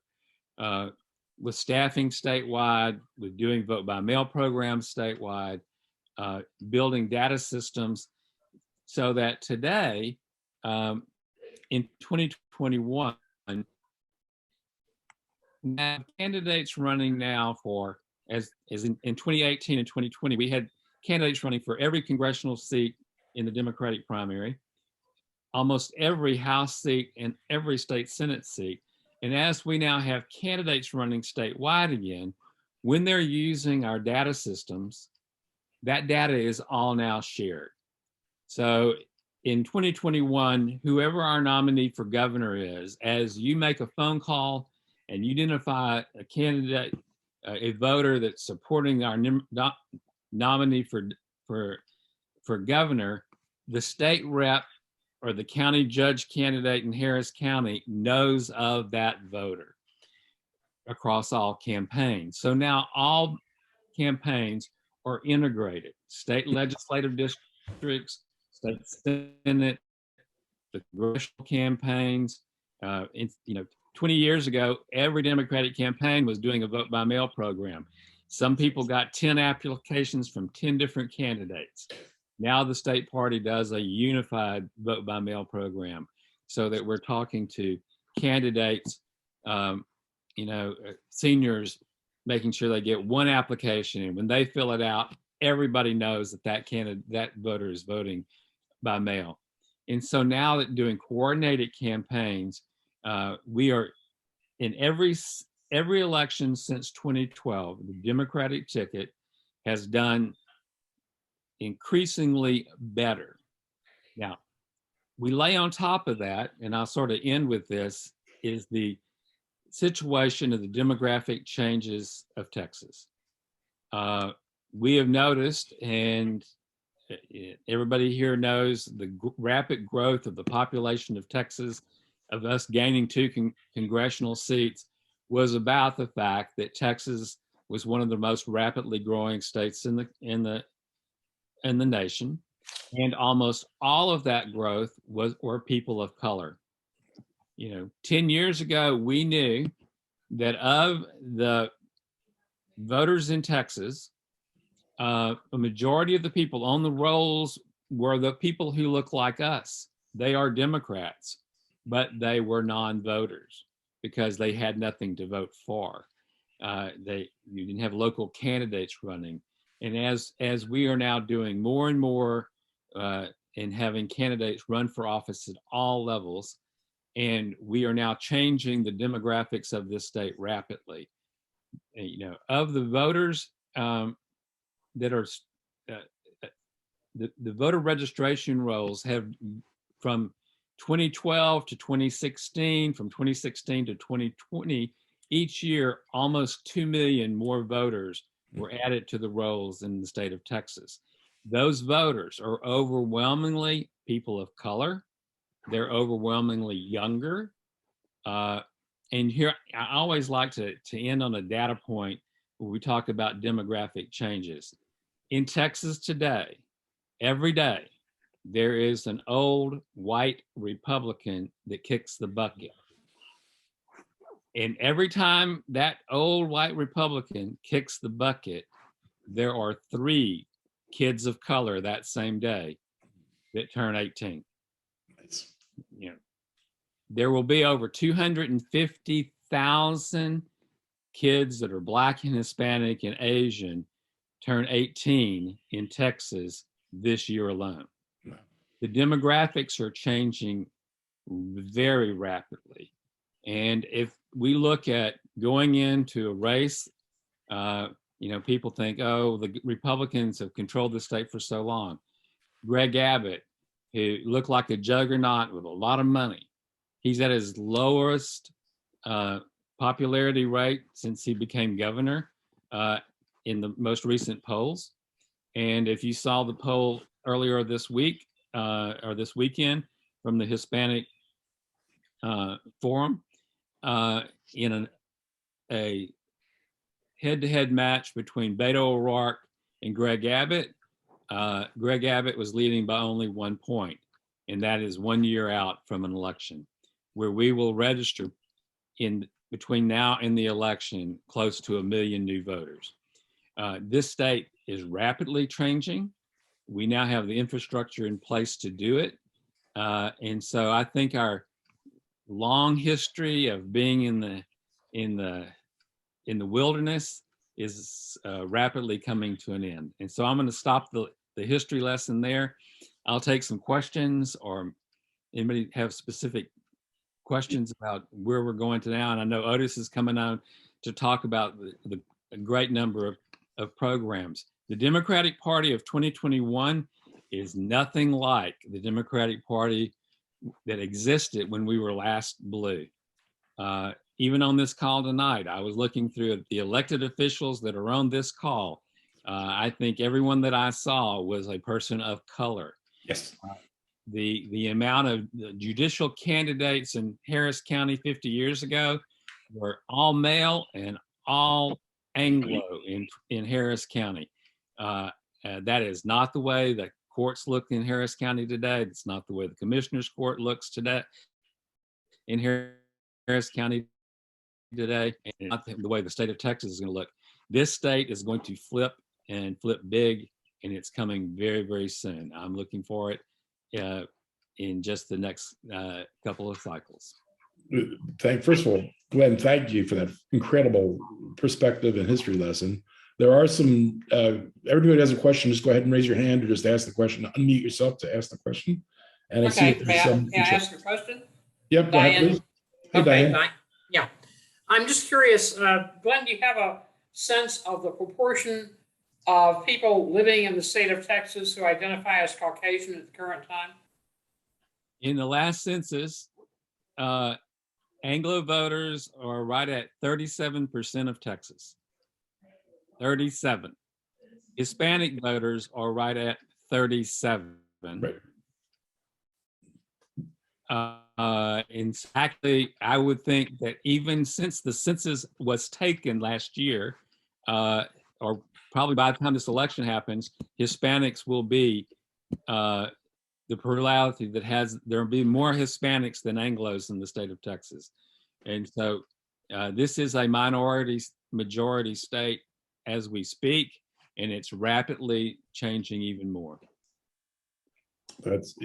with staffing statewide, with doing vote by mail programs statewide, building data systems, so that today, in 2021, we have candidates running now for, as in 2018 and 2020, we had candidates running for every congressional seat in the Democratic primary, almost every House seat and every state Senate seat. And as we now have candidates running statewide again, when they're using our data systems, that data is all now shared. So in 2021, whoever our nominee for governor is, as you make a phone call and you identify a candidate, a voter that's supporting our nominee for governor, the state rep or the county judge candidate in Harris County knows of that voter across all campaigns. So now all campaigns are integrated. State legislative districts, state Senate, the congressional campaigns. 20 years ago, every Democratic campaign was doing a vote by mail program. Some people got 10 applications from 10 different candidates. Now the state party does a unified vote by mail program, so that we're talking to candidates, seniors, making sure they get one application, and when they fill it out, everybody knows that voter is voting by mail. And so now that doing coordinated campaigns, we are in every election since 2012, the Democratic ticket has done increasingly better. Now, we lay on top of that, and I'll sort of end with this, is the situation of the demographic changes of Texas. We have noticed, and everybody here knows, the rapid growth of the population of Texas, of us gaining 2 congressional seats, was about the fact that Texas was one of the most rapidly growing states in the nation, and almost all of that growth were people of color. 10 years ago, we knew that of the voters in Texas, a majority of the people on the rolls were the people who look like us. They are Democrats, but they were non-voters because they had nothing to vote for. You didn't have local candidates running. And as we are now doing more and more and having candidates run for office at all levels, and we are now changing the demographics of this state rapidly. Of the voters that are, the voter registration rolls have, from 2012 to 2016, from 2016 to 2020, each year, almost 2 million more voters were added to the rolls in the state of Texas. Those voters are overwhelmingly people of color. They're overwhelmingly younger. And here, I always like to end on a data point where we talk about demographic changes. In Texas today, every day, there is an old white Republican that kicks the bucket. And every time that old white Republican kicks the bucket, there are 3 kids of color that same day that turn 18. Nice. There will be over 250,000 kids that are Black and Hispanic and Asian turn 18 in Texas this year alone. Wow. The demographics are changing very rapidly. And if we look at going into a race, people think, oh, the Republicans have controlled the state for so long. Greg Abbott, who looked like a juggernaut with a lot of money, he's at his lowest popularity rate since he became governor in the most recent polls. And if you saw the poll earlier this week, or this weekend from the Hispanic Forum in a head-to-head match between Beto O'Rourke and Greg Abbott. Greg Abbott was leading by only 1 point, and that is 1 year out from an election, where we will register in between now and the election close to 1 million new voters. This state is rapidly changing. We now have the infrastructure in place to do it. And so I think our long history of being in the wilderness is rapidly coming to an end. And so I'm going to stop the history lesson there. I'll take some questions, or anybody have specific questions about where we're going to now. And I know Odus is coming on to talk about a great number of programs. The Democratic Party of 2021 is nothing like the Democratic Party that existed when we were last blue. Even on this call tonight, I was looking through the elected officials that are on this call. I think everyone that I saw was a person of color. Yes. The amount of judicial candidates in Harris County 50 years ago were all male and all Anglo in Harris County. That is not the way the courts look in Harris County today. It's not the way the Commissioner's Court looks today in Harris County today, and not the way the state of Texas is going to look. This state is going to flip and flip big, and it's coming very, very soon. I'm looking for it in just the next couple of cycles. First of all, Glenn, thank you for that incredible perspective and history lesson. There are some, everybody has a question, just go ahead and raise your hand or just ask the question. Unmute yourself to ask the question. And Okay, may I ask a question? Yep, go ahead, please. Hey, Okay, Diane. yeah. I'm just curious, Glenn, do you have a sense of the proportion of people living in the state of Texas who identify as Caucasian at the current time? In the last census, Anglo voters are right at 37% of Texas. 37. Hispanic voters are right at 37. Right. And actually, I would think that even since the census was taken last year, or probably by the time this election happens, Hispanics will be the plurality that there will be more Hispanics than Anglos in the state of Texas. And so this is a majority state as we speak, and it's rapidly changing even more. That's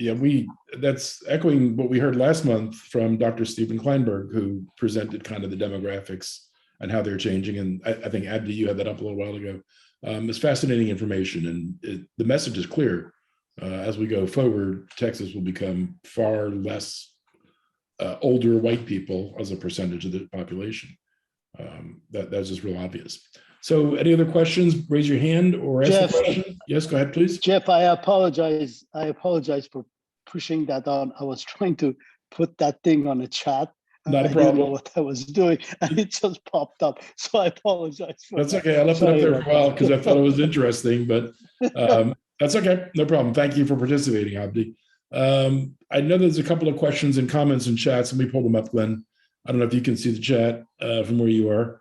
echoing what we heard last month from Dr. Stephen Kleinberg, who presented kind of the demographics and how they're changing. And I think, Abdi, you had that up a little while ago. It's fascinating information, and the message is clear. As we go forward, Texas will become far less older white people as a percentage of the population. That's just real obvious. So any other questions, raise your hand or ask Jeff, a question. Yes, go ahead, please. Jeff, I apologize for pushing that on. I was trying to put that thing on the chat. Not a I didn't know problem. what I was doing, and it just popped up. So I apologize for That's that. okay. I left it up Sorry there for a about while that. because I thought it was interesting, but that's okay. No problem. Thank you for participating, Abdi. I know there's a couple of questions and comments in chats. Let me pull them up, Glenn. I don't know if you can see the chat from where you are.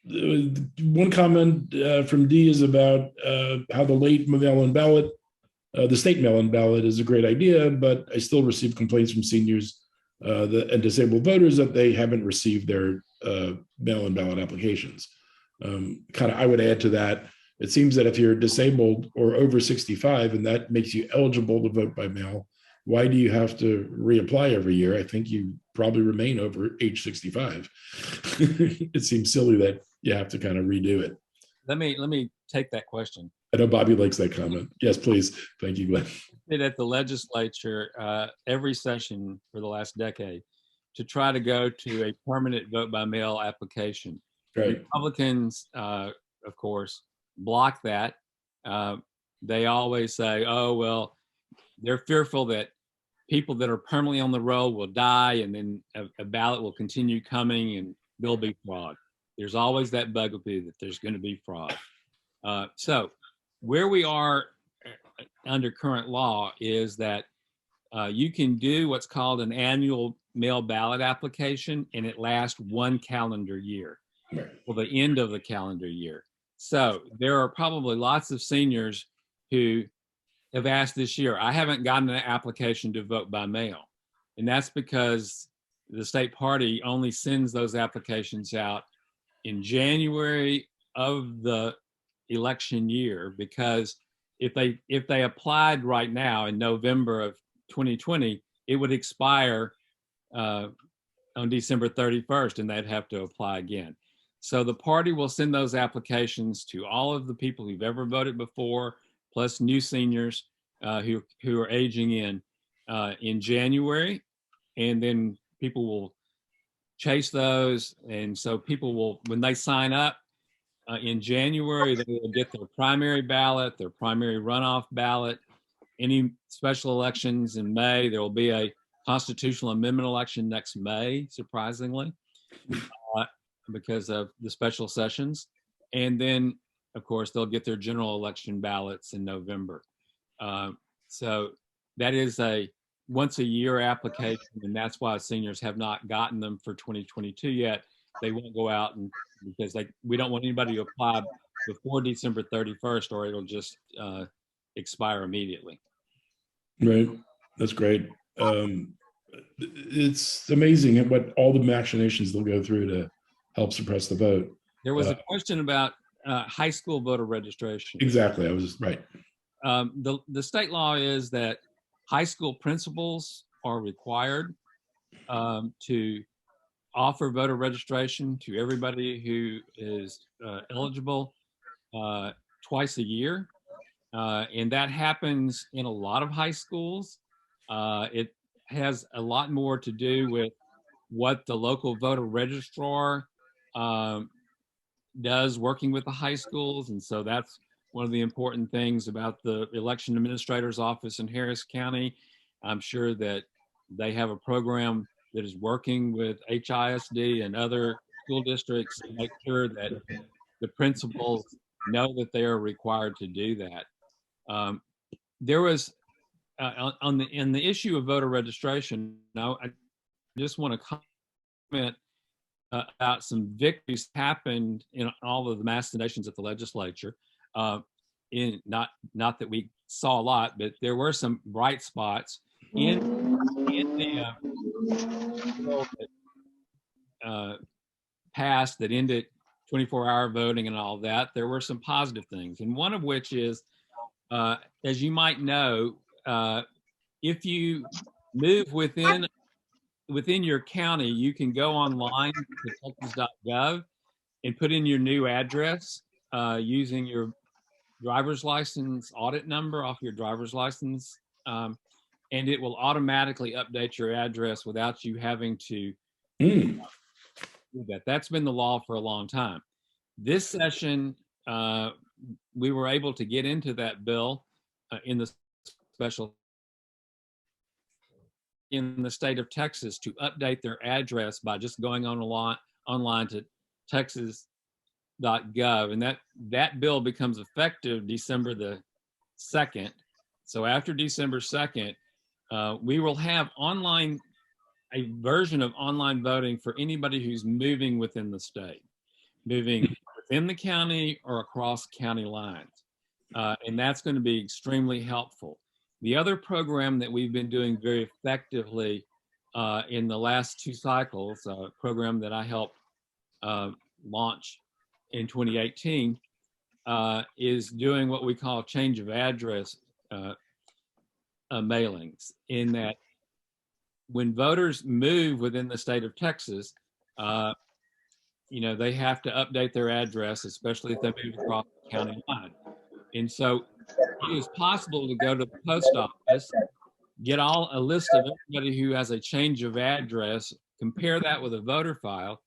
One comment from D is about how the late mail-in ballot, the state mail-in ballot is a great idea, but I still receive complaints from seniors and disabled voters that they haven't received their mail-in ballot applications. I would add to that, it seems that if you're disabled or over 65 and that makes you eligible to vote by mail, why do you have to reapply every year? I think you probably remain over age 65. It seems silly that you have to kind of redo it. Let me take that question. I know Bobby likes that comment. Yes, please. Thank you, Glenn. Did at the legislature every session for the last decade to try to go to a permanent vote by mail application. Right. Republicans, of course, block that. They always say, oh, well, they're fearful that people that are permanently on the roll will die and then a ballot will continue coming and there'll be fraud. There's always that bugaboo that there's going to be fraud. So where we are under current law is that you can do what's called an annual mail ballot application, and it lasts 1 calendar year, till the end of the calendar year. So there are probably lots of seniors who have asked this year, I haven't gotten an application to vote by mail. And that's because the state party only sends those applications out in January of the election year, because if they applied right now in November of 2020, it would expire on December 31st, and they'd have to apply again. So the party will send those applications to all of the people who've ever voted before, plus new seniors who are aging in January, and then people will chase those. And so people will, when they sign up in January, they will get their primary ballot, their primary runoff ballot. Any special elections in May, there will be a constitutional amendment election next May, surprisingly, because of the special sessions. And then, of course, they'll get their general election ballots in November. So that is a once a year application, and that's why seniors have not gotten them for 2022 yet. They won't go out and because we don't want anybody to apply before December 31st, or it'll just expire immediately. Right. That's great. It's amazing what all the machinations they'll go through to help suppress the vote. There was a question about high school voter registration. Exactly. I was right. The state law is that high school principals are required to offer voter registration to everybody who is eligible twice a year. And that happens in a lot of high schools. It has a lot more to do with what the local voter registrar does working with the high schools. And so that's one of the important things about the election administrator's office in Harris County. I'm sure that they have a program that is working with HISD and other school districts to make sure that the principals know that they are required to do that. There was in the issue of voter registration. Now, I just want to comment about some victories happened in all of the machinations at the legislature. In not that we saw a lot, but there were some bright spots in the bill that passed that ended 24-hour voting and all that. There were some positive things, and one of which is, as you might know, if you move within your county, you can go online to texas.gov and put in your new address using your driver's license audit number off your driver's license, and it will automatically update your address without you having to do that. That's been the law for a long time. This session, we were able to get into that bill in the special in the state of Texas to update their address by just going online to texas.gov, and that bill becomes effective December the 2nd. So after December 2nd, we will have a version of online voting for anybody who's moving within the state, moving within the county or across county lines. And that's going to be extremely helpful. The other program that we've been doing very effectively in the last 2 cycles, a program that I helped launch in 2018, is doing what we call change of address mailings, in that when voters move within the state of Texas, they have to update their address, especially if they move across the county line. And so it is possible to go to the post office, get a list of everybody who has a change of address, compare that with a voter file,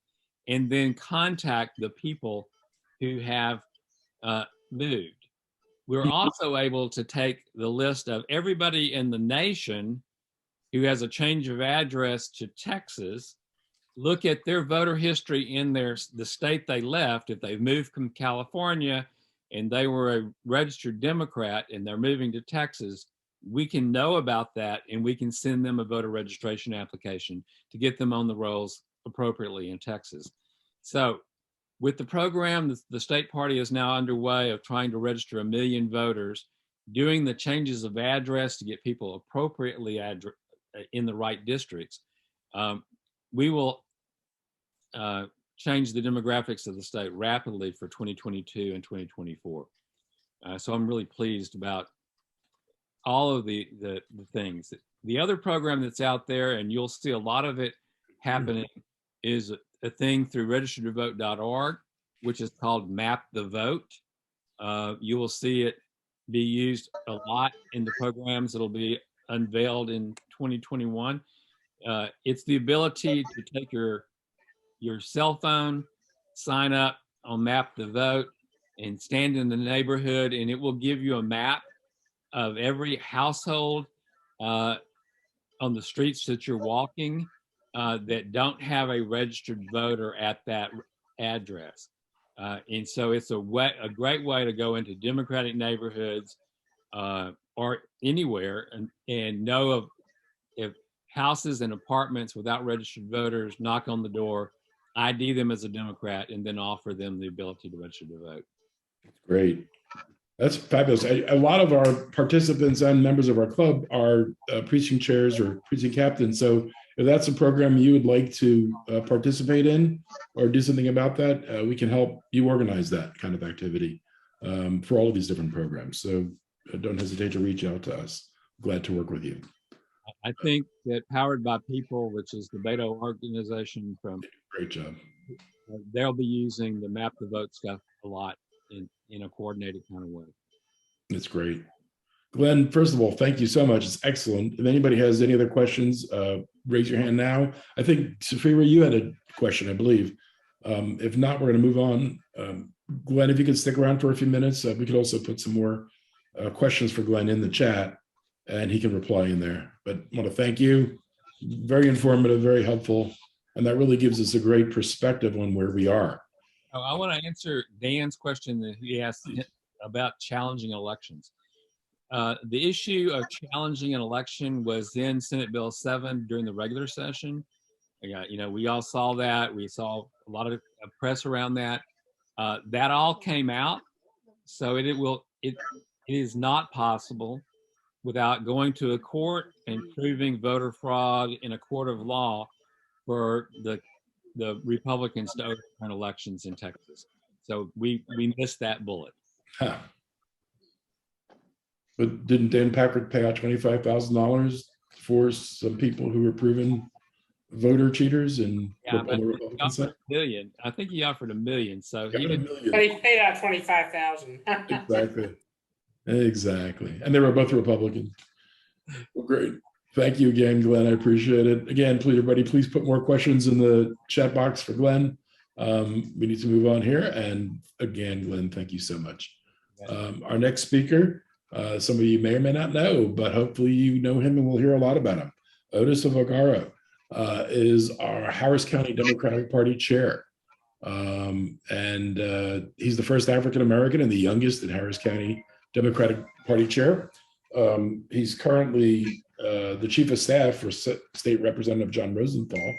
and then contact the people who have moved. We're also able to take the list of everybody in the nation who has a change of address to Texas, look at their voter history in the state they left. If they've moved from California, and they were a registered Democrat and they're moving to Texas, we can know about that and we can send them a voter registration application to get them on the rolls appropriately in Texas. So with the program, the state party is now underway of trying to register 1 million voters, doing the changes of address to get people appropriately in the right districts. We will change the demographics of the state rapidly for 2022 and 2024. So I'm really pleased about all of the things. The other program that's out there, and you'll see a lot of it happening, is a thing through registertovote.org, which is called Map the Vote. You will see it be used a lot in the programs that'll be unveiled in 2021. It's the ability to take your cell phone, sign up on Map the Vote, and stand in the neighborhood, and it will give you a map of every household on the streets that you're walking that don't have a registered voter at that address. And so it's a great way to go into Democratic neighborhoods or anywhere and know if houses and apartments without registered voters, knock on the door, ID them as a Democrat, and then offer them the ability to register to vote. Great. That's fabulous. A lot of our participants and members of our club are precinct chairs or precinct captains. So if that's a program you would like to participate in or do something about that, we can help you organize that kind of activity for all of these different programs. So don't hesitate to reach out to us. Glad to work with you. I think that Powered by People, which is the Beto organization from, great job. They'll be using the Map the Vote stuff a lot in a coordinated kind of way. That's great. Glenn, first of all, thank you so much. It's excellent. If anybody has any other questions, raise your hand now. I think, Safira, you had a question, I believe. If not, we're going to move on. Glenn, if you could stick around for a few minutes, we could also put some more questions for Glenn in the chat, and he can reply in there. But I want to thank you. Very informative, very helpful. And that really gives us a great perspective on where we are. Oh, I want to answer Dan's question that he asked about challenging elections. The issue of challenging an election was in Senate Bill 7 during the regular session. We all saw that. We saw a lot of press around that. That all came out. So it is not possible without going to a court and proving voter fraud in a court of law for the Republicans to overturn elections in Texas. So we missed that bullet. Huh. But didn't Dan Patrick pay out $25,000 for some people who were proven voter cheaters and yeah, but he offered $1 million. I think he offered $1 million. So he didn't. But he paid out $25,000. Exactly. And they were both Republican. Well, great. Thank you again, Glenn. I appreciate it. Again, please, everybody, please put more questions in the chat box for Glenn. We need to move on here. And again, Glenn, thank you so much. Our next speaker, some of you may or may not know, but hopefully you know him and we'll hear a lot about him. Odus Evbagharu is our Harris County Democratic Party chair. And he's the first African-American and the youngest in Harris County Democratic Party chair. He's currently the chief of staff for State Representative John Rosenthal.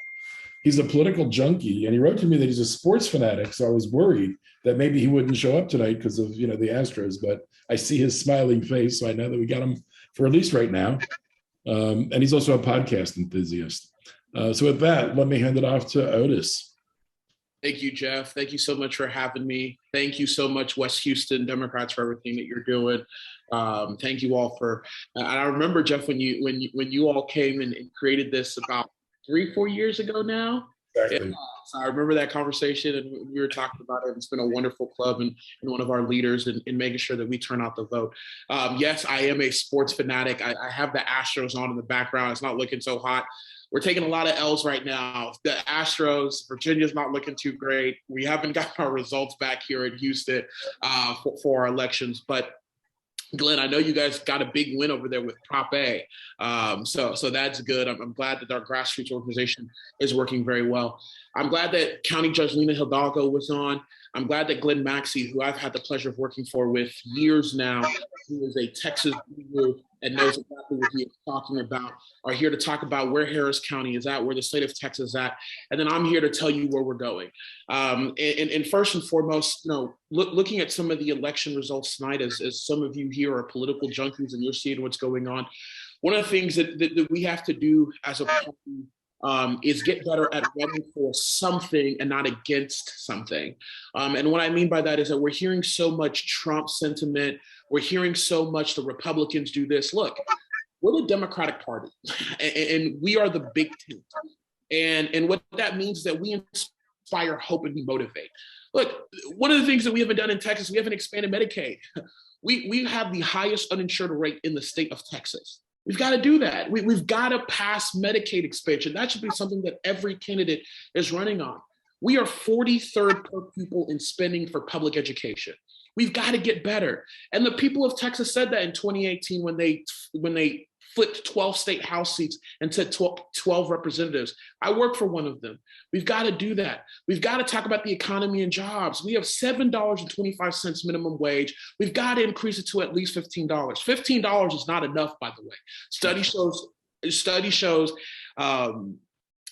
He's a political junkie, and he wrote to me that he's a sports fanatic. So I was worried that maybe he wouldn't show up tonight because of the Astros. But I see his smiling face, so I know that we got him for at least right now. And he's also a podcast enthusiast. So with that, let me hand it off to Odus. Thank you, Jeff. Thank you so much for having me. Thank you so much, West Houston Democrats, for everything that you're doing. Thank you all for. And I remember, Jeff, when you all came and created this about 3-4 years ago now. Exactly. So I remember that conversation, and we were talking about it. It's been a wonderful club and one of our leaders in making sure that we turn out the vote. Yes, I am a sports fanatic. I have the Astros on in the background. It's not looking so hot. We're taking a lot of L's right now. The Astros, Virginia's not looking too great. We haven't got our results back here in Houston for our elections. But Glenn, I know you guys got a big win over there with Prop A. So that's good. I'm glad that our grassroots organization is working very well. I'm glad that County Judge Lina Hidalgo was on. I'm glad that Glen Maxey, who I've had the pleasure of working with years now, who is a Texas guru and knows exactly what he is talking about, are here to talk about where Harris County is at, where the state of Texas is at. And then I'm here to tell you where we're going. And first and foremost, looking at some of the election results tonight, as some of you here are political junkies and you're seeing what's going on, one of the things that we have to do as a party is get better at running for something and not against something. And what I mean by that is that we're hearing so much Trump sentiment. We're hearing so much the Republicans do this. Look, we're the Democratic Party, and we are the big tent. And what that means is that we inspire hope and we motivate. Look, one of the things that we haven't done in Texas, we haven't expanded Medicaid. We have the highest uninsured rate in the state of Texas. We've got to do that. We've got to pass Medicaid expansion. That should be something that every candidate is running on. We are 43rd per pupil in spending for public education. We've got to get better. And the people of Texas said that in 2018 when they flipped 12 state house seats and said 12 representatives. I work for one of them. We've got to do that. We've got to talk about the economy and jobs. We have $7.25 minimum wage. We've got to increase it to at least $15. $15 is not enough, by the way. Study shows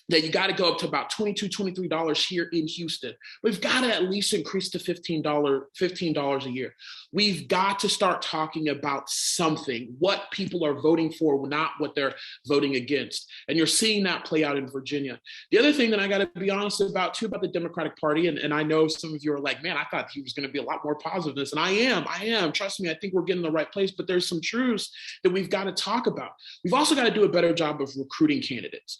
that you got to go up to about $22, $23 here in Houston. We've got to at least increase to $15 a year. We've got to start talking about something, what people are voting for, not what they're voting against. And you're seeing that play out in Virginia. The other thing that I got to be honest about too, about the Democratic Party, and I know some of you are like, man, I thought he was going to be a lot more positive than this. And I am, trust me, I think we're getting the right place, but there's some truths that we've got to talk about. We've also got to do a better job of recruiting candidates.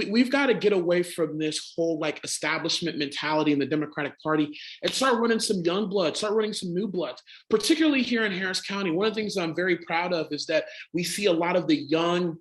We've got to get away from this whole like establishment mentality in the Democratic Party and start running some young blood, start running some new blood, particularly here in Harris County. One of the things that I'm very proud of is that we see a lot of the young,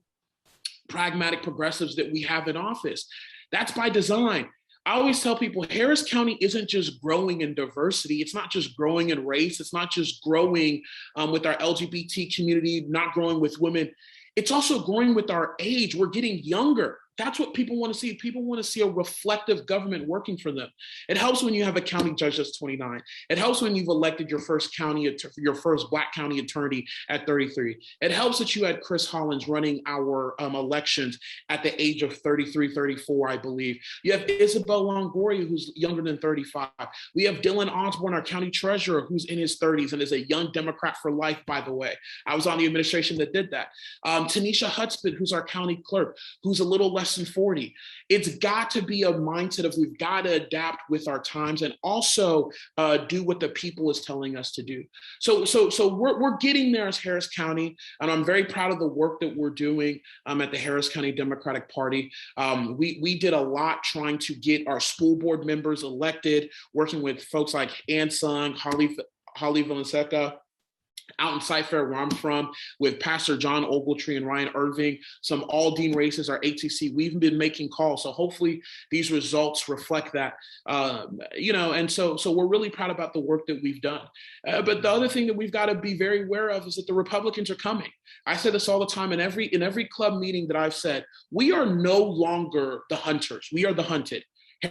pragmatic progressives that we have in office. That's by design. I always tell people Harris County isn't just growing in diversity. It's not just growing in race. It's not just growing with our LGBT community, not growing with women. It's also growing with our age. We're getting younger. That's what people want to see. People want to see a reflective government working for them. It helps when you have a county judge that's 29. It helps when you've elected your first Black county attorney at 33. It helps that you had Chris Hollins running our elections at the age of 33, 34, I believe. You have Isabel Longoria, who's younger than 35. We have Dylan Osborne, our county treasurer, who's in his 30s and is a young Democrat for life, by the way. I was on the administration that did that. Tanisha Hudspeth, who's our county clerk, who's a little less than 40. It's got to be a mindset of we've got to adapt with our times and also do what the people is telling us to do. So we're getting there as Harris County, and I'm very proud of the work that we're doing at the Harris County Democratic Party. We did a lot trying to get our school board members elected, working with folks like Ann Sung, Holly Valencia, out in Cyfair, where I'm from, with Pastor John Ogletree and Ryan Irving, some Aldine races, our ATC. We've been making calls, so hopefully these results reflect that. And so we're really proud about the work that we've done. But the other thing that we've got to be very aware of is that the Republicans are coming. I say this all the time in every club meeting that I've said, we are no longer the hunters. We are the hunted.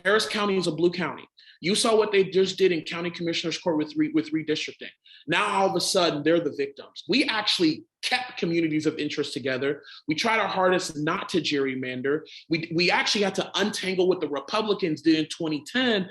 Harris County is a blue county. You saw what they just did in county commissioner's court with redistricting. Now, all of a sudden, they're the victims. We actually kept communities of interest together. We tried our hardest not to gerrymander. We actually had to untangle what the Republicans did in 2010.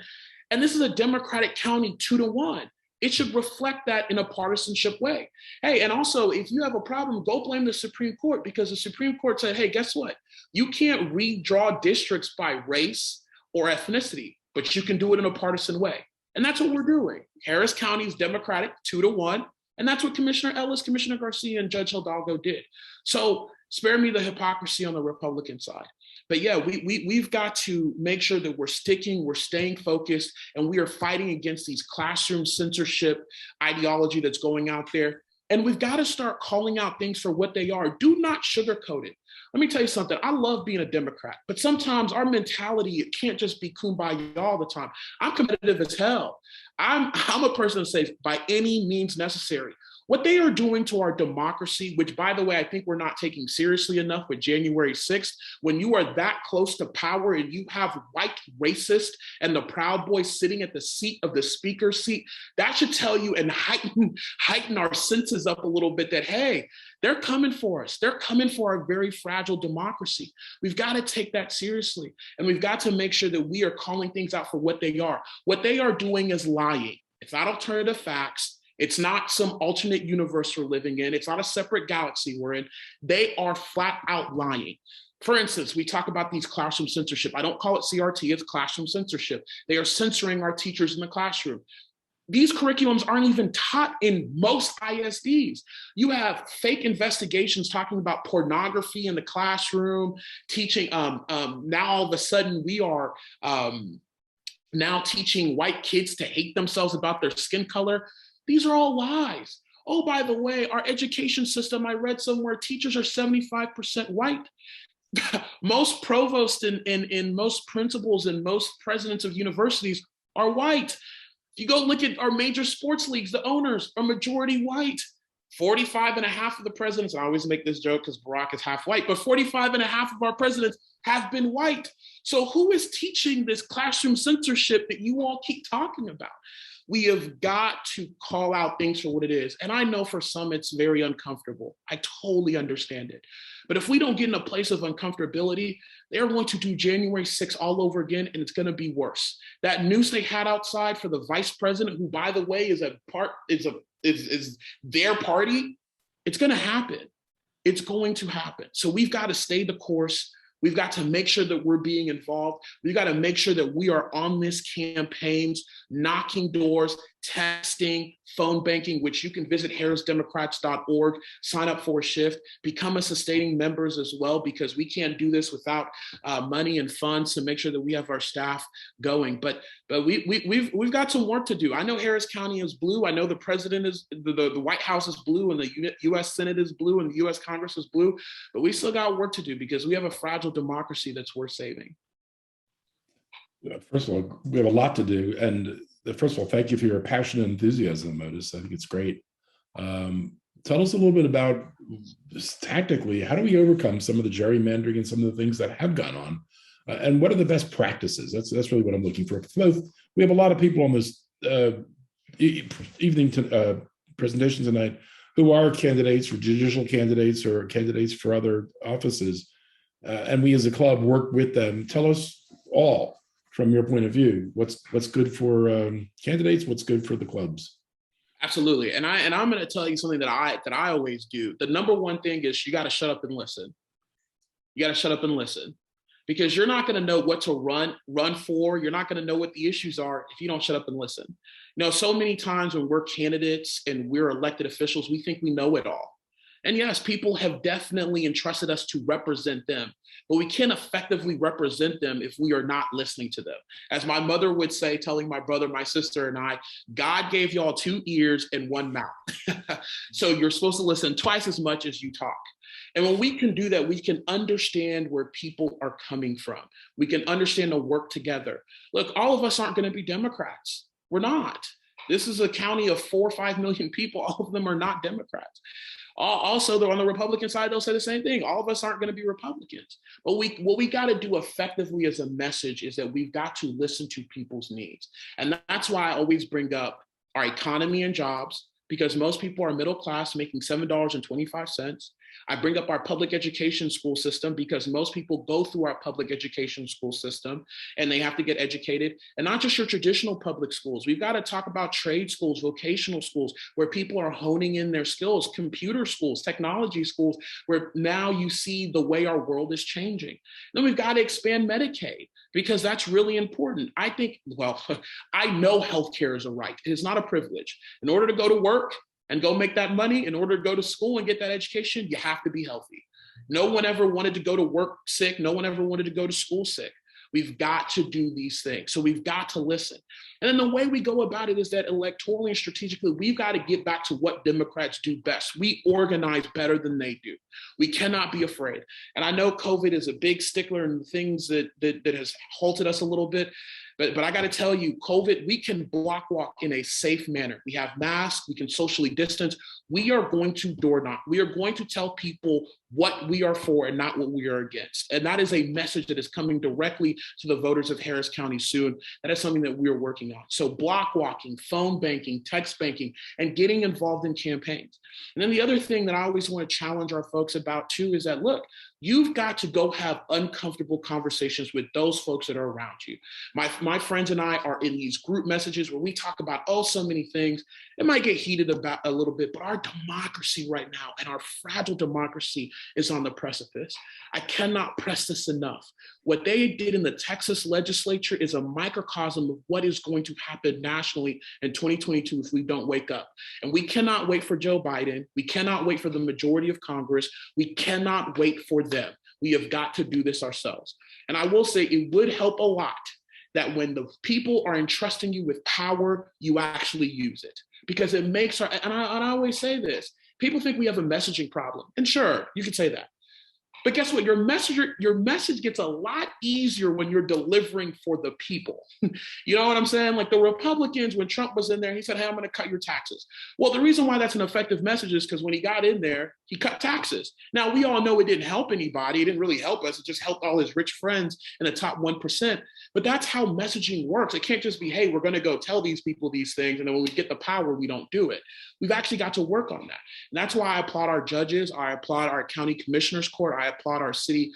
And this is a Democratic county 2-1. It should reflect that in a partisanship way. Hey, and also, if you have a problem, go blame the Supreme Court, because the Supreme Court said, hey, guess what? You can't redraw districts by race or ethnicity, but you can do it in a partisan way. And that's what we're doing. Harris County is Democratic 2-1. And that's what Commissioner Ellis, Commissioner Garcia, and Judge Hidalgo did. So spare me the hypocrisy on the Republican side. But yeah, we've got to make sure that we're staying focused, and we are fighting against these classroom censorship ideology that's going out there. And we've got to start calling out things for what they are. Do not sugarcoat it. Let me tell you something. I love being a Democrat, but sometimes our mentality, it can't just be kumbaya all the time. I'm competitive as hell. I'm a person that says by any means necessary. What they are doing to our democracy, which by the way, I think we're not taking seriously enough with January 6th, when you are that close to power and you have white racists and the Proud Boys sitting at the seat of the speaker's seat, that should tell you and heighten our senses up a little bit that, hey, they're coming for us. They're coming for our very fragile democracy. We've got to take that seriously. And we've got to make sure that we are calling things out for what they are. What they are doing is lying. It's not alternative facts. It's not some alternate universe we're living in. It's not a separate galaxy we're in. They are flat out lying. For instance, we talk about these classroom censorship. I don't call it CRT, it's classroom censorship. They are censoring our teachers in the classroom. These curriculums aren't even taught in most ISDs. You have fake investigations talking about pornography in the classroom, teaching, now all of a sudden we are now teaching white kids to hate themselves about their skin color. These are all lies. Oh, by the way, our education system, I read somewhere, teachers are 75% white. Most provosts and most principals and most presidents of universities are white. If you go look at our major sports leagues, the owners are majority white. 45.5 of the presidents, and I always make this joke because Barack is half white, but 45.5 of our presidents have been white. So who is teaching this classroom censorship that you all keep talking about? We have got to call out things for what it is. And I know for some it's very uncomfortable. I totally understand it. But if we don't get in a place of uncomfortability, they're going to do January 6th all over again, and it's going to be worse. That noose they had outside for the vice president, who, by the way, is their party, it's going to happen. It's going to happen. So we've got to stay the course. We've got to make sure that we're being involved. We've got to make sure that we are on this campaigns, knocking doors, texting, phone banking, which you can visit harrisdemocrats.org, sign up for a shift, become a sustaining members as well, because we can't do this without money and funds to make sure that we have our staff going. But we've got some work to do. I know Harris County is blue. I know the president is, the White House is blue, and the US Senate is blue, and the US Congress is blue, but we still got work to do because we have a fragile democracy that's worth saving. First of all, we have a lot to do. And first of all, thank you for your passion and enthusiasm, Odus. I think it's great. Tell us a little bit about, just tactically, how do we overcome some of the gerrymandering and some of the things that have gone on? And what are the best practices? That's really what I'm looking for. We have a lot of people on this evening presentation tonight who are candidates or judicial candidates or candidates for other offices. And we as a club work with them. Tell us all, from your point of view, what's good for candidates, what's good for the clubs. Absolutely, and I'm going to tell you something that I always do. The number one thing is you got to shut up and listen. You got to shut up and listen, because you're not going to know what to run for. You're not going to know what the issues are if you don't shut up and listen. You know, so many times when we're candidates and we're elected officials, we think we know it all. And yes, people have definitely entrusted us to represent them, but we can't effectively represent them if we are not listening to them. As my mother would say, telling my brother, my sister, and I, God gave y'all 2 ears and 1 mouth. So you're supposed to listen twice as much as you talk. And when we can do that, we can understand where people are coming from. We can understand the work together. Look, all of us aren't going to be Democrats. We're not. This is a county of 4 or 5 million people. All of them are not Democrats. Also, on the Republican side, they'll say the same thing. All of us aren't going to be Republicans. But what we got to do effectively as a message is that we've got to listen to people's needs. And that's why I always bring up our economy and jobs, because most people are middle class making $7.25. I bring up our public education school system because most people go through our public education school system and they have to get educated. And not just your traditional public schools. We've got to talk about trade schools, vocational schools, where people are honing in their skills, computer schools, technology schools, where now you see the way our world is changing. Then we've got to expand Medicaid, because that's really important. I think, well, I know healthcare is a right. It is not a privilege. In order to go to work and go make that money, in order to go to school and get that education, you have to be healthy. No one ever wanted to go to work sick. No one ever wanted to go to school sick. We've got to do these things. So we've got to listen. And then the way we go about it is that electorally and strategically, we've got to get back to what Democrats do best. We organize better than they do. We cannot be afraid. And I know COVID is a big stickler and things that has halted us a little bit. But I got to tell you, COVID, we can block walk in a safe manner. We have masks, we can socially distance. We are going to door knock. We are going to tell people what we are for and not what we are against. And that is a message that is coming directly to the voters of Harris County soon. That is something that we are working on. So block walking, phone banking, text banking, and getting involved in campaigns. And then the other thing that I always want to challenge our folks about too is that, look, you've got to go have uncomfortable conversations with those folks that are around you. My friends and I are in these group messages where we talk about, so many things. It might get heated about a little bit, but our democracy right now and our fragile democracy is on the precipice. I cannot press this enough. What they did in the Texas legislature is a microcosm of what is going to happen nationally in 2022 if we don't wake up. And we cannot wait for Joe Biden. We cannot wait for the majority of Congress. We cannot wait for them. We have got to do this ourselves. And I will say it would help a lot that when the people are entrusting you with power, you actually use it. Because it makes our, and I always say this, people think we have a messaging problem. And sure, you can say that. But guess what? Your message gets a lot easier when you're delivering for the people. You know what I'm saying? Like the Republicans, when Trump was in there, he said, hey, I'm going to cut your taxes. Well, the reason why that's an effective message is because when he got in there, he cut taxes. Now, we all know it didn't help anybody. It didn't really help us. It just helped all his rich friends in the top 1%. But that's how messaging works. It can't just be, hey, we're going to go tell these people these things. And then when we get the power, we don't do it. We've actually got to work on that. And that's why I applaud our judges. I applaud our county commissioners court. I applaud our city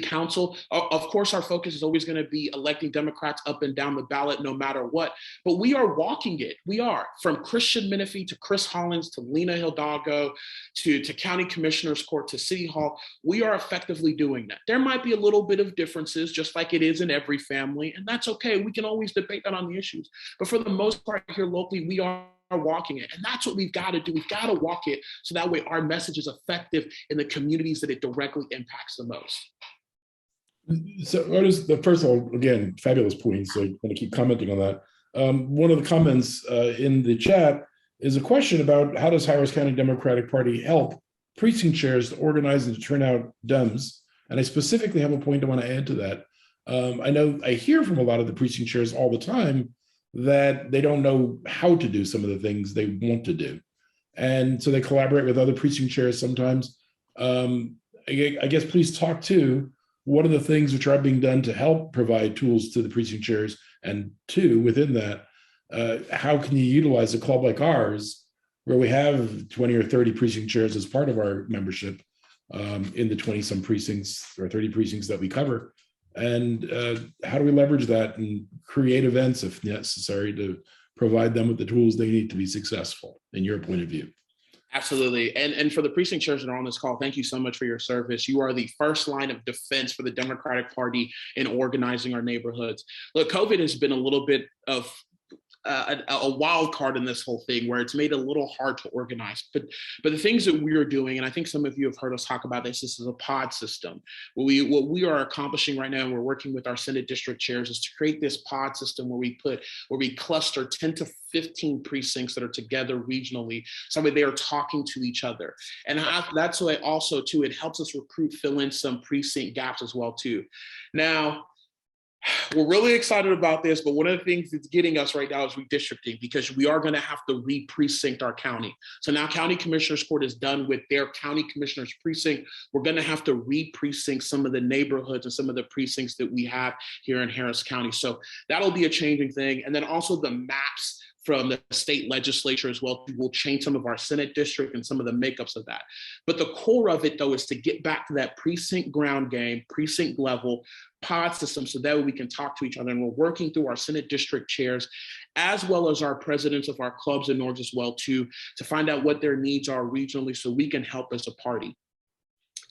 council. Of course, our focus is always going to be electing Democrats up and down the ballot, no matter what. But we are walking it. We are, from Christian Menifee to Chris Hollins to Lina Hidalgo to county commissioners court to city hall. We are effectively doing that. There might be a little bit of differences, just like it is in every family, and that's okay. We can always debate that on the issues. But for the most part here locally, we are walking it. And that's what we've got to do. We've got to walk it so that way our message is effective in the communities that it directly impacts the most. So Odus, first of all, again, fabulous point. So I'm going to keep commenting on that. One of the comments in the chat is a question about how does Harris County Democratic Party help precinct chairs to organize and to turn out Dems? And I specifically have a point I want to add to that. I know I hear from a lot of the precinct chairs all the time that they don't know how to do some of the things they want to do. And so they collaborate with other precinct chairs sometimes. I guess please talk to what are the things which are being done to help provide tools to the precinct chairs, and two, within that, how can you utilize a club like ours where we have 20 or 30 precinct chairs as part of our membership in the 20 some precincts or 30 precincts that we cover? And how do we leverage that and create events if necessary to provide them with the tools they need to be successful in your point of view? Absolutely. And for the precinct chairs that are on this call, thank you so much for your service. You are the first line of defense for the Democratic Party in organizing our neighborhoods. Look, COVID has been a little bit of a wild card in this whole thing where it's made it a little hard to organize. But the things that we are doing, and I think some of you have heard us talk about this is a pod system. What we are accomplishing right now, and we're working with our Senate district chairs, is to create this pod system where we cluster 10 to 15 precincts that are together regionally, so that they are talking to each other. And that's why also too, it helps us recruit, fill in some precinct gaps as well too. Now, we're really excited about this, but one of the things that's getting us right now is redistricting, because we are going to have to re-precinct our county. So now County Commissioners Court is done with their county commissioners precinct. We're going to have to re-precinct some of the neighborhoods and some of the precincts that we have here in Harris County. So that'll be a changing thing. And then also the maps from the state legislature as well will change some of our Senate district and some of the makeups of that. But the core of it, though, is to get back to that precinct ground game, precinct level pod system, so that way we can talk to each other. And we're working through our Senate district chairs, as well as our presidents of our clubs and orgs as well, to find out what their needs are regionally, so we can help as a party.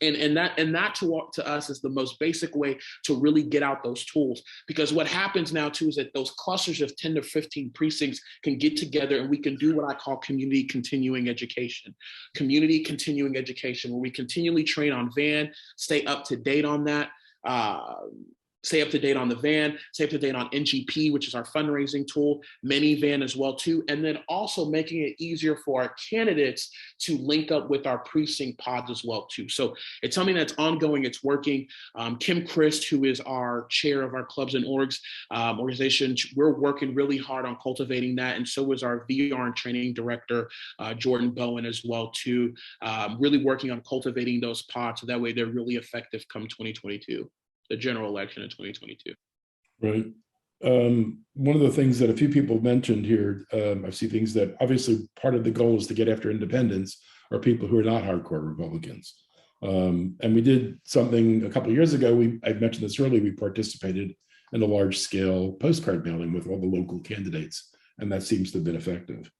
And that to us is the most basic way to really get out those tools, because what happens now too is that those clusters of 10 to 15 precincts can get together, and we can do what I call community continuing education, where we continually train on VAN, stay up to date on that, stay up to date on the van, stay up to date on NGP, which is our fundraising tool, Minivan as well too, and then also making it easier for our candidates to link up with our precinct pods as well too. So it's something that's ongoing, it's working. Kim Christ, who is our chair of our clubs and orgs organization, we're working really hard on cultivating that, and so is our VR and training director, Jordan Bowen as well too, really working on cultivating those pods so that way they're really effective come 2022. The general election in 2022. Right. One of the things that a few people mentioned here, I see things that obviously part of the goal is to get after independents or people who are not hardcore Republicans. And we did something a couple of years ago. I mentioned this earlier. We participated in a large scale postcard mailing with all the local candidates, and that seems to have been effective.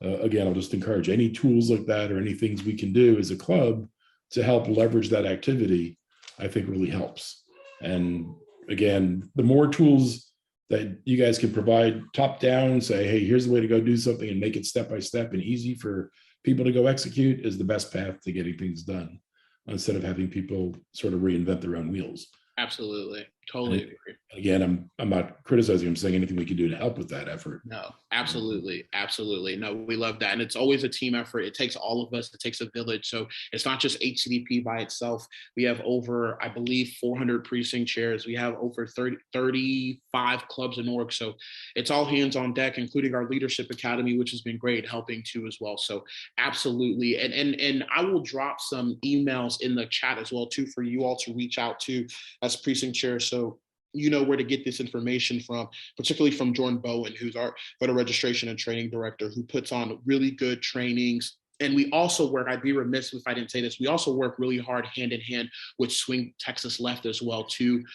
Again, I'll just encourage any tools like that or any things we can do as a club to help leverage that activity, I think really helps. And again, the more tools that you guys can provide top down, say, hey, here's the way to go do something and make it step by step and easy for people to go execute is the best path to getting things done, instead of having people sort of reinvent their own wheels. Absolutely. Totally agree. Again, I'm not criticizing, I'm saying anything we can do to help with that effort. No, absolutely. Absolutely. No, we love that. And it's always a team effort. It takes all of us. It takes a village. So it's not just HCDP by itself. We have over, I believe, 400 precinct chairs. We have over 35 clubs and orgs. So it's all hands on deck, including our leadership academy, which has been great helping too as well. So absolutely. And I will drop some emails in the chat as well too for you all to reach out to as precinct chairs. So you know where to get this information from, particularly from Jordan Bowen, who's our voter registration and training director, who puts on really good trainings. And we also work, I'd be remiss if I didn't say this, we also work really hard hand in hand with Swing Texas Left as well too,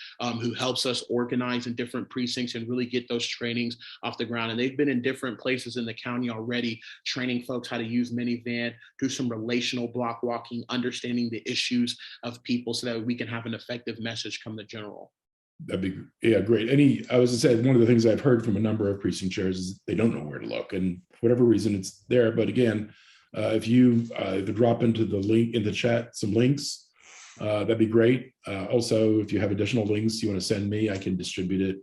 who helps us organize in different precincts and really get those trainings off the ground. And they've been in different places in the county already, training folks how to use minivan, do some relational block walking, understanding the issues of people so that we can have an effective message come the general. That'd be, yeah, great. I was to say, one of the things I've heard from a number of precinct chairs is they don't know where to look, and for whatever reason it's there. But again, if you drop into the link in the chat, some links, that'd be great. Also, if you have additional links you want to send me, I can distribute it.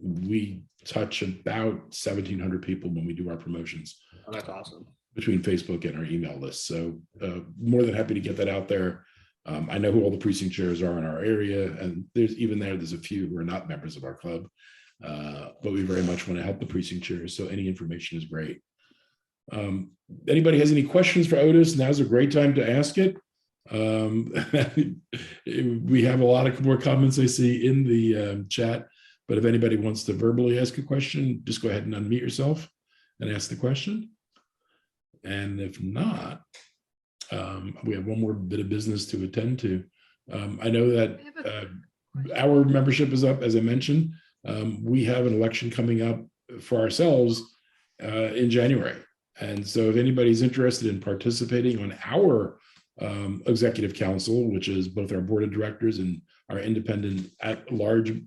We touch about 1,700 people when we do our promotions. Oh, that's awesome. Between Facebook and our email list. So more than happy to get that out there. I know who all the precinct chairs are in our area, and there's a few who are not members of our club, but we very much want to help the precinct chairs. So any information is great. Anybody has any questions for Odus? Now's a great time to ask it. We have a lot of more comments I see in the chat, but if anybody wants to verbally ask a question, just go ahead and unmute yourself and ask the question. And if not, we have one more bit of business to attend to. I know that our membership is up, as I mentioned. We have an election coming up for ourselves in January. And so if anybody's interested in participating on our executive council, which is both our board of directors and our independent at-large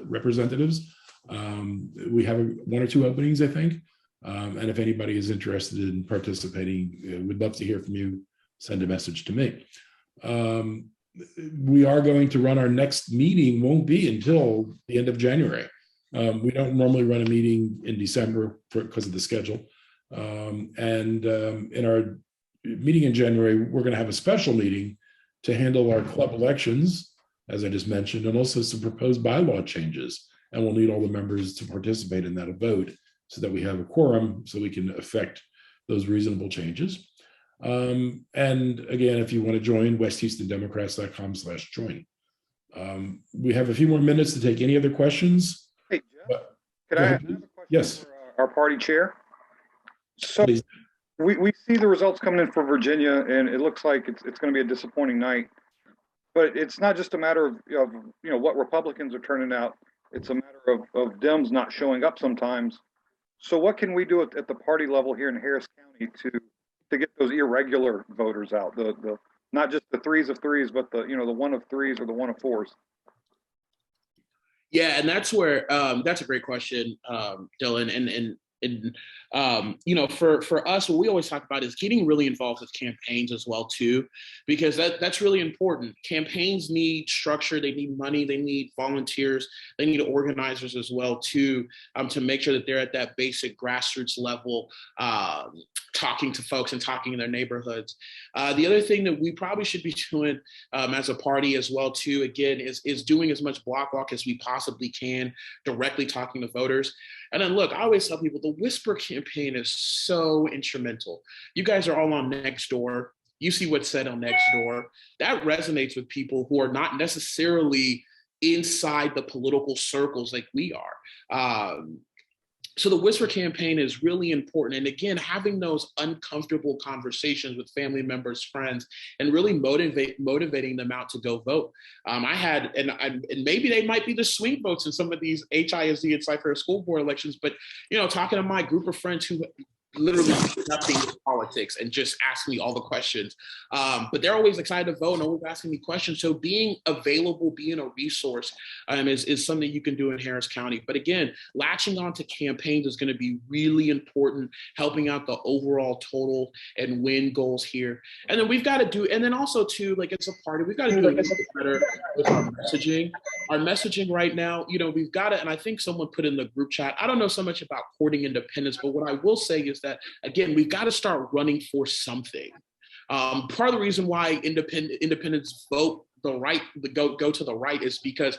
representatives, we have one or two openings, I think. And if anybody is interested in participating, we'd love to hear from you. Send a message to me. We are going to run our next meeting, won't be until the end of January. We don't normally run a meeting in December because of the schedule. In our meeting in January, we're going to have a special meeting to handle our club elections, as I just mentioned, and also some proposed bylaw changes. And we'll need all the members to participate in that vote so that we have a quorum so we can affect those reasonable changes. And again, if you want to join, westhoustondemocrats.com/join. We have a few more minutes to take any other questions. Hey, Jeff, could I have a question yes. for our party chair? So Please. we see the results coming in for Virginia, and it looks like it's going to be a disappointing night. But it's not just a matter of what Republicans are turning out. It's a matter of Dems not showing up sometimes. So what can we do at the party level here in Harris County to get those irregular voters out? The not just the threes of threes, but the one of threes or the one of fours. Yeah, and that's where that's a great question, Dylan. And And for us, what we always talk about is getting really involved with campaigns as well too, because that's really important. Campaigns need structure, they need money, they need volunteers, they need organizers as well too, to make sure that they're at that basic grassroots level, talking to folks and talking in their neighborhoods. The other thing that we probably should be doing as a party as well too, again, is doing as much block walk as we possibly can, directly talking to voters. And then look, I always tell people the Whisper campaign is so instrumental. You guys are all on Nextdoor. You see what's said on Nextdoor. That resonates with people who are not necessarily inside the political circles like we are. So the Whisper campaign is really important. And again, having those uncomfortable conversations with family members, friends, and really motivating them out to go vote. I had, and maybe they might be the swing votes in some of these HISD and Cypher school board elections, but, talking to my group of friends who literally nothing with politics and just ask me all the questions. But they're always excited to vote and always asking me questions. So being available, being a resource is something you can do in Harris County. But again, latching on to campaigns is going to be really important, helping out the overall total and win goals here. And then we've got to do, and then also too, like it's a party, we've got to do a little bit better with our messaging. Our messaging right now, we've got to, and I think someone put in the group chat, I don't know so much about courting independence, but what I will say is that, again, we've got to start running for something. Part of the reason why independents vote the right, go to the right is because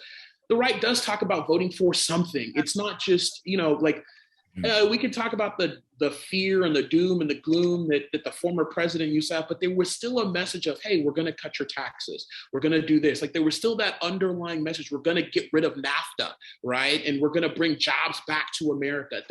the right does talk about voting for something. It's not just, we can talk about the fear and the doom and the gloom that the former president used to have, but there was still a message of, hey, we're going to cut your taxes. We're going to do this. Like there was still that underlying message. We're going to get rid of NAFTA, right? And we're going to bring jobs back to America.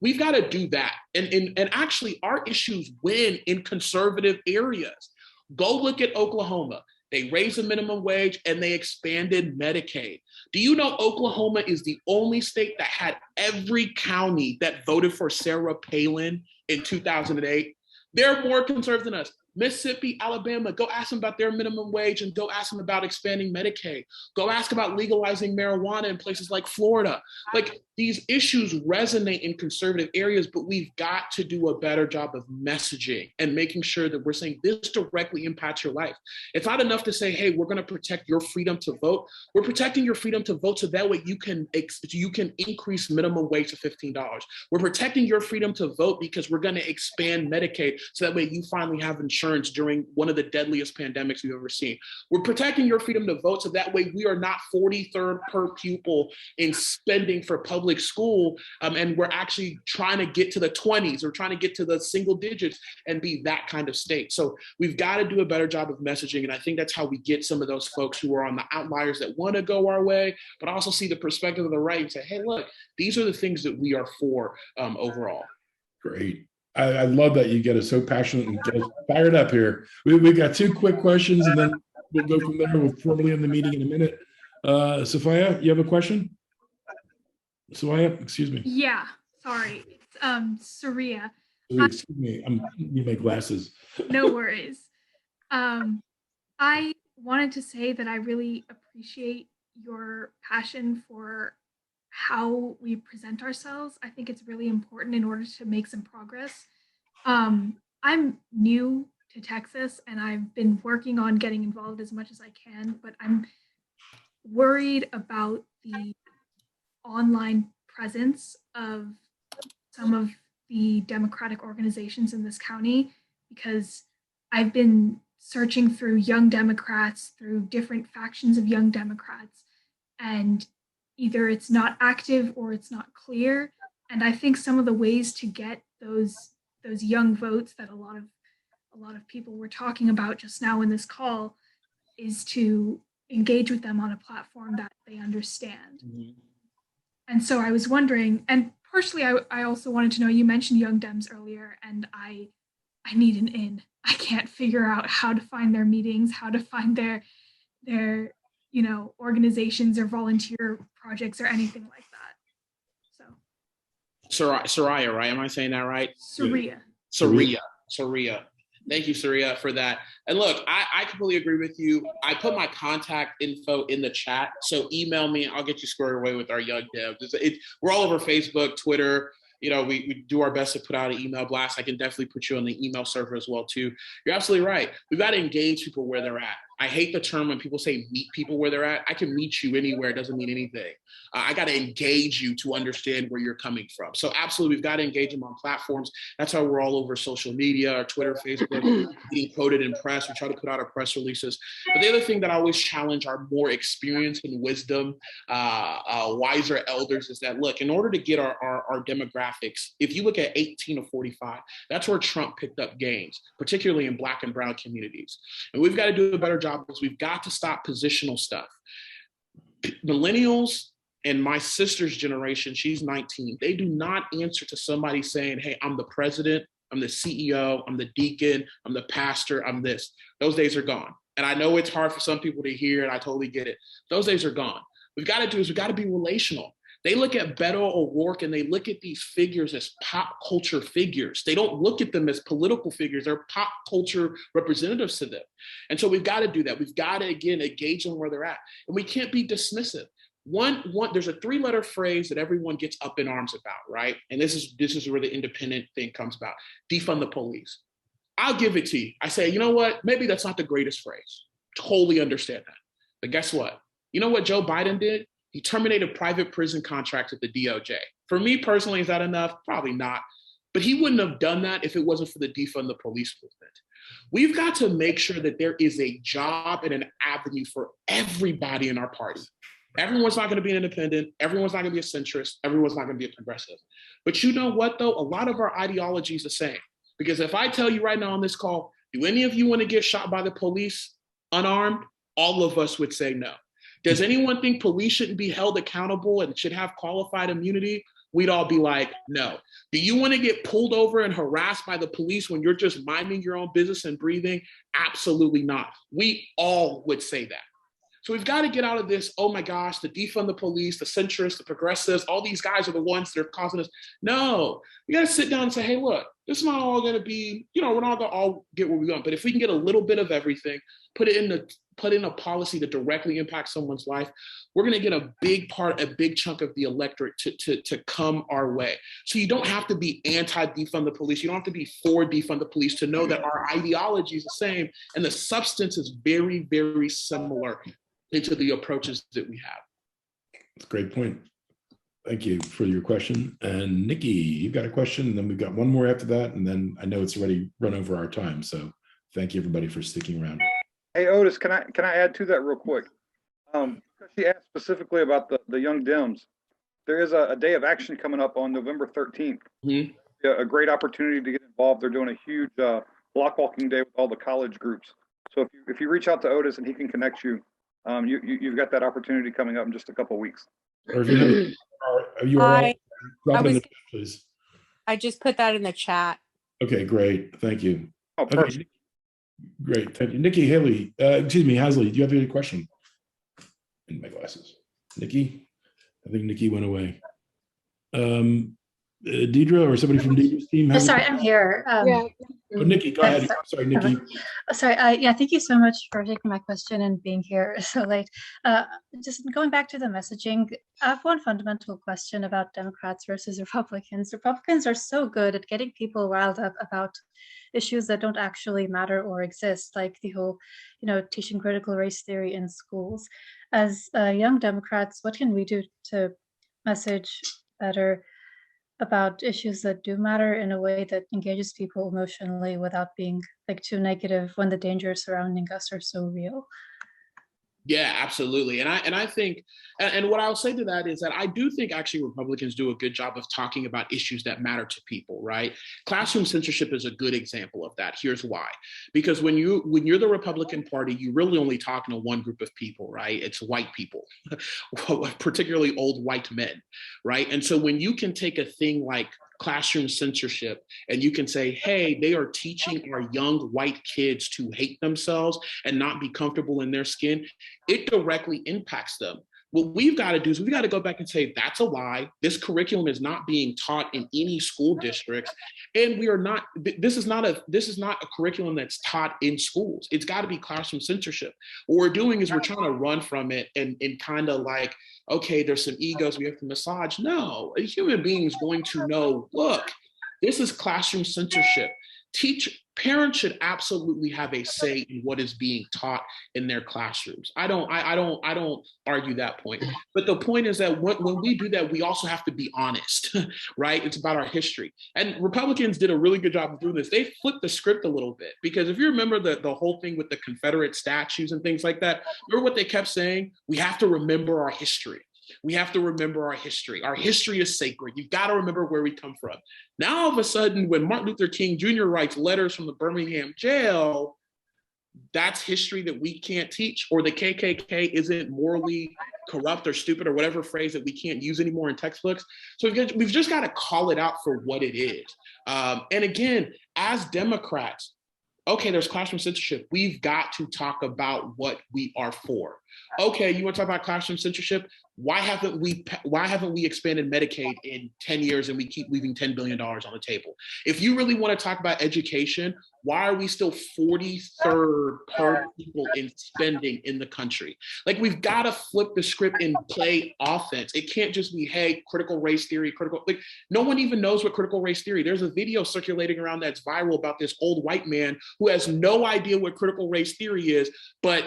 We've got to do that. And actually our issues win in conservative areas. Go look at Oklahoma. They raised the minimum wage and they expanded Medicaid. Do you know Oklahoma is the only state that had every county that voted for Sarah Palin in 2008? They're more conservative than us. Mississippi, Alabama, go ask them about their minimum wage and go ask them about expanding Medicaid. Go ask about legalizing marijuana in places like Florida. Like these issues resonate in conservative areas, but we've got to do a better job of messaging and making sure that we're saying this directly impacts your life. It's not enough to say, hey, we're going to protect your freedom to vote. We're protecting your freedom to vote so that way you can increase minimum wage to $15. We're protecting your freedom to vote because we're going to expand Medicaid so that way you finally have insurance during one of the deadliest pandemics we've ever seen. We're protecting your freedom to vote so that way we are not 43rd per pupil in spending for public school, and we're actually trying to get to the 20s or trying to get to the single digits and be that kind of state. So we've got to do a better job of messaging, and I think that's how we get some of those folks who are on the outliers that want to go our way, but also see the perspective of the right and say, hey, look, these are the things that we are for overall. Great. I love that you get us so passionate and get us fired up here. We got two quick questions and then we'll go from there. We'll formally end the meeting in a minute. Sophia, you have a question? Sophia, excuse me. Yeah, sorry. It's Saria. Excuse me, you need my glasses. No worries. I wanted to say that I really appreciate your passion for how we present ourselves. I think it's really important in order to make some progress. I'm new to Texas and I've been working on getting involved as much as I can, but I'm worried about the online presence of some of the Democratic organizations in this county, because I've been searching through Young Democrats, through different factions of Young Democrats, and either it's not active or it's not clear. And I think some of the ways to get those young votes that a lot of people were talking about just now in this call is to engage with them on a platform that they understand. Mm-hmm. And so I was wondering, and partially I also wanted to know, you mentioned Young Dems earlier, and I need an in. I can't figure out how to find their meetings, how to find their organizations or volunteer projects or anything like that. So Soraya, right? Am I saying that right? Saria. Thank you, Saria, for that. And look, I completely agree with you. I put my contact info in the chat, so email me. I'll get you squared away with our Young Devs. We're all over Facebook, Twitter. we do our best to put out an email blast. I can definitely put you on the email server as well too. You're absolutely right. We've got to engage people where they're at. I hate the term when people say meet people where they're at. I can meet you anywhere. It doesn't mean anything. I got to engage you to understand where you're coming from. So absolutely, we've got to engage them on platforms. That's how we're all over social media, our Twitter, Facebook, getting quoted in press. We try to put out our press releases. But the other thing that I always challenge our more experienced and wisdom, wiser elders is that, look, in order to get our demographics, if you look at 18 to 45, that's where Trump picked up gains, particularly in Black and brown communities. And we've got to do a better job because we've got to stop positional stuff. Millennials and my sister's generation, she's 19, they do not answer to somebody saying, hey, I'm the president, I'm the CEO, I'm the deacon, I'm the pastor, I'm this. Those days are gone. And I know it's hard for some people to hear, and I totally get it. Those days are gone. We've got to do is we've got to be relational. They look at Beto O'Rourke and they look at these figures as pop culture figures. They don't look at them as political figures. They're pop culture representatives to them. And so we've got to do that. We've got to, again, engage them where they're at. And we can't be dismissive. There's a 3-letter phrase that everyone gets up in arms about, right? And this is where the independent thing comes about. Defund the police. I'll give it to you. I say, you know what? Maybe that's not the greatest phrase. Totally understand that. But guess what? You know what Joe Biden did? He terminated private prison contracts with the DOJ. For me personally, is that enough? Probably not. But he wouldn't have done that if it wasn't for the defund the police movement. We've got to make sure that there is a job and an avenue for everybody in our party. Everyone's not going to be an independent. Everyone's not going to be a centrist. Everyone's not going to be a progressive. But you know what, though? A lot of our ideology is the same. Because if I tell you right now on this call, do any of you want to get shot by the police unarmed? All of us would say no. Does anyone think police shouldn't be held accountable and should have qualified immunity? We'd all be like, no. Do you want to get pulled over and harassed by the police when you're just minding your own business and breathing? Absolutely not. We all would say that. So we've got to get out of this, oh my gosh, the defund the police, the centrists, the progressives, all these guys are the ones that are causing us. No, we got to sit down and say, hey, look, this is not all going to be, we're not going to all get where we want. But if we can get a little bit of everything, put in a policy that directly impacts someone's life, we're going to get a big chunk of the electorate to come our way. So you don't have to be anti-defund the police. You don't have to be for defund the police to know that our ideology is the same and the substance is very, very similar into the approaches that we have. That's a great point. Thank you for your question. And Nikki, you've got a question, and then we've got one more after that, and then I know it's already run over our time. So thank you everybody for sticking around. Hey, Odus, can I add to that real quick? Because she asked specifically about the young Dems. There is a day of action coming up on November 13th. Mm-hmm. A great opportunity to get involved. They're doing a huge block walking day with all the college groups. So if you reach out to Odus and he can connect you, you've got that opportunity coming up in just a couple of weeks. Or if you are drop it in the chat, please. I just put that in the chat. Okay, great. Thank you. Oh, perfect. Okay. Great. Thank you. Nikki Haley, Hasley, do you have any question? In my glasses. Nikki? I think Nikki went away. Deidre or somebody from Deidre's team? Oh, sorry, I'm here. Yeah. Oh, Nikki, go ahead. Sorry, Nikki. Sorry, yeah, thank you so much for taking my question and being here so late. Just going back to the messaging, I have one fundamental question about Democrats versus Republicans. Republicans are so good at getting people riled up about issues that don't actually matter or exist, like the whole, teaching critical race theory in schools. As young Democrats, what can we do to message better about issues that do matter in a way that engages people emotionally without being too negative when the dangers surrounding us are so real? Yeah, absolutely. And I think, and what I'll say to that is that I do think actually Republicans do a good job of talking about issues that matter to people, right? Classroom censorship is a good example of that. Here's why. Because when you're the Republican Party, you're really only talking to one group of people, right? It's white people, particularly old white men, right? And so when you can take a thing like classroom censorship and you can say, hey, they are teaching our young white kids to hate themselves and not be comfortable in their skin, it directly impacts them. What we've got to do is we've got to go back and say, that's a lie. This curriculum is not being taught in any school districts. And we are not, this is not a curriculum that's taught in schools. It's got to be classroom censorship. What we're doing is we're trying to run from it and kind of like, okay, there's some egos we have to massage. No, a human being is going to know, look, this is classroom censorship. Parents should absolutely have a say in what is being taught in their classrooms. I don't argue that point. But the point is that when we do that, we also have to be honest, right? It's about our history. And Republicans did a really good job of doing this. They flipped the script a little bit, because if you remember the whole thing with the Confederate statues and things like that, remember what they kept saying? We have to remember our history. We have to remember our history. Our history is sacred. You've got to remember where we come from. Now, all of a sudden, when Martin Luther King Jr. writes letters from the Birmingham jail, that's history that we can't teach, or the KKK isn't morally corrupt or stupid, or whatever phrase that we can't use anymore in textbooks. So we've just got to call it out for what it is. And again, as Democrats, okay, there's classroom censorship. We've got to talk about what we are for. Okay, you want to talk about classroom censorship? Why haven't we expanded Medicaid in 10 years and we keep leaving $10 billion on the table? If you really want to talk about education, why are we still 43rd per people in spending in the country? Like, we've got to flip the script and play offense. It can't just be, hey, critical race theory, like, no one even knows what critical race theory. There's a video circulating around that's viral about this old white man who has no idea what critical race theory is, but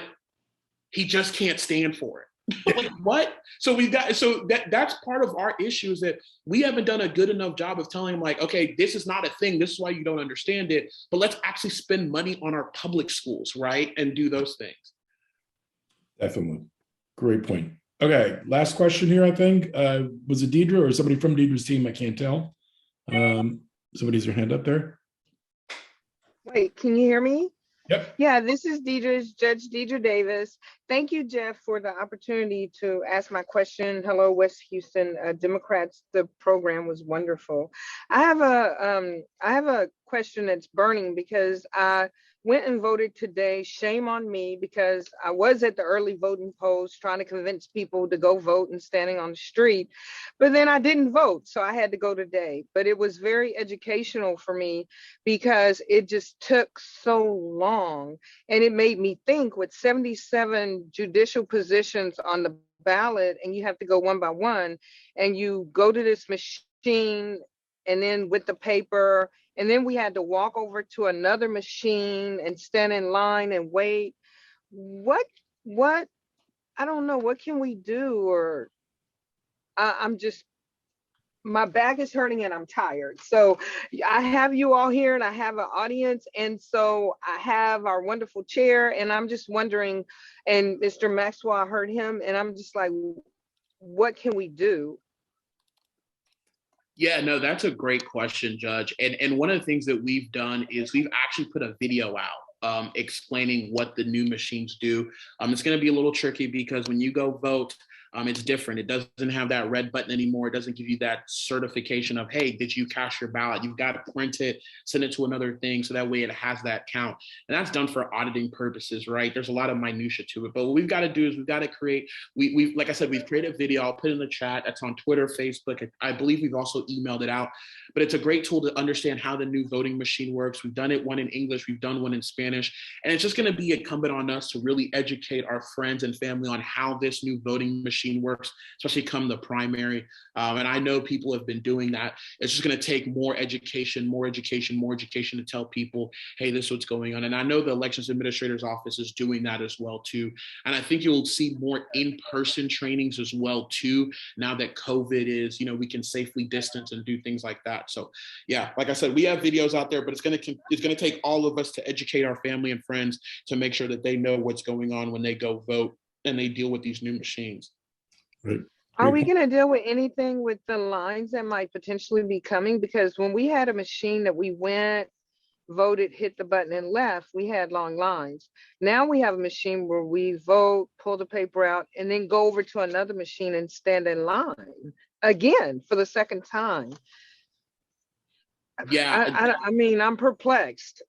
he just can't stand for it. Like, what? So that's part of our issue, is that we haven't done a good enough job of telling them, like, okay, this is not a thing. This is why you don't understand it. But let's actually spend money on our public schools, right? And do those things. Definitely. Great point. Okay, last question here, I think. Was it Deidre or somebody from Deidre's team? I can't tell. Somebody's their hand up there. Wait, can you hear me? Yep. Yeah, this is Judge Deidre Davis. Thank you, Jeff, for the opportunity to ask my question. Hello, West Houston Democrats. The program was wonderful. I have a question that's burning, because I went and voted today. Shame on me, because I was at the early voting polls trying to convince people to go vote and standing on the street, but then I didn't vote, so I had to go today. But it was very educational for me, because it just took so long, and it made me think, with 77 judicial positions on the ballot, and you have to go one by one, and you go to this machine, and then with the paper, and then we had to walk over to another machine and stand in line and wait. What, I don't know, what can we do? Or I'm just, my back is hurting and I'm tired. So I have you all here and I have an audience. And so I have our wonderful chair, and I'm just wondering, and Mr. Maxwell, I heard him, and I'm just like, what can we do? Yeah, no, that's a great question, Judge. And one of the things that we've done is we've actually put a video out explaining what the new machines do. It's going to be a little tricky, because when you go vote, it's different. It doesn't have that red button anymore. It doesn't give you that certification of, hey, did you cast your ballot? You've got to print it, send it to another thing, so that way it has that count. And that's done for auditing purposes, right? There's a lot of minutia to it. But what we've got to do is we've got to create, we've like I said, we've created a video. I'll put it in the chat. That's on Twitter, Facebook. I believe we've also emailed it out. But it's a great tool to understand how the new voting machine works. We've done it one in English. We've done one in Spanish. And it's just going to be incumbent on us to really educate our friends and family on how this new voting machine works, especially come the primary. And I know people have been doing that. It's just going to take more education to tell people, hey, this is what's going on. And I know the Elections Administrator's Office is doing that as well, too. And I think you'll see more in-person trainings as well, too, now that COVID is, we can safely distance and do things like that. So, yeah, like I said, we have videos out there, but it's going to take all of us to educate our family and friends to make sure that they know what's going on when they go vote and they deal with these new machines. Right. Are we going to deal with anything with the lines that might potentially be coming? Because when we had a machine that we went, voted, hit the button and left, we had long lines. Now we have a machine where we vote, pull the paper out, and then go over to another machine and stand in line again for the second time. Yeah, I mean, I'm perplexed.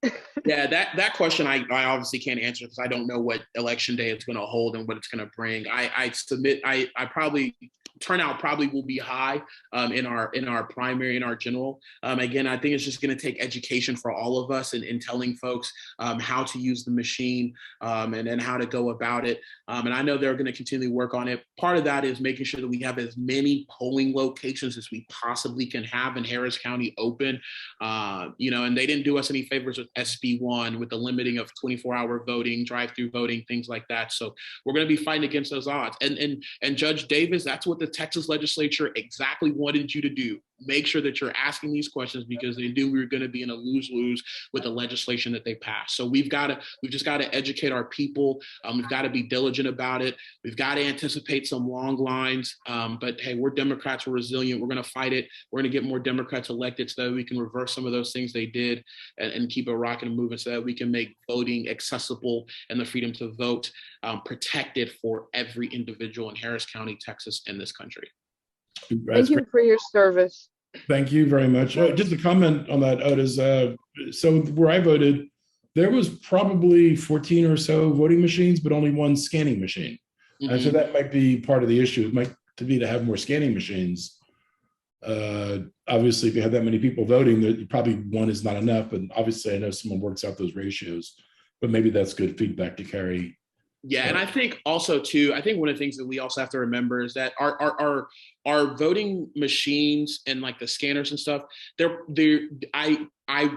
yeah, that question I obviously can't answer because I don't know what election day is going to hold and what it's going to bring. I submit I probably turnout probably will be high in our primary, in our general. Again, I think it's just going to take education for all of us in telling folks how to use the machine and then how to go about it. And I know they're going to continue to work on it. Part of that is making sure that we have as many polling locations as we possibly can have in Harris County open. And they didn't do us any favors with SB1 with the limiting of 24-hour voting, drive-through voting, things like that. So we're going to be fighting against those odds. And Judge Davis, that's what the Texas legislature exactly wanted you to do. Make sure that you're asking these questions because they knew we were going to be in a lose-lose with the legislation that they passed. So we've just got to educate our people. We've got to be diligent about it. We've got to anticipate some long lines. But hey, we're Democrats. We're resilient. We're going to fight it. We're going to get more Democrats elected so that we can reverse some of those things they did and keep it rocking and moving so that we can make voting accessible and the freedom to vote protected for every individual in Harris County, Texas, and this country. Thank you for your service. Thank you very much. Just a comment on that, Odus. So where I voted, there was probably 14 or so voting machines, but only one scanning machine. And so that might be part of the issue. It might be to have more scanning machines. Obviously, if you have that many people voting, probably one is not enough. And obviously, I know someone works out those ratios, but maybe that's good feedback to carry. Yeah, and I think also too, I think one of the things that we also have to remember is that our voting machines and like the scanners and stuff, I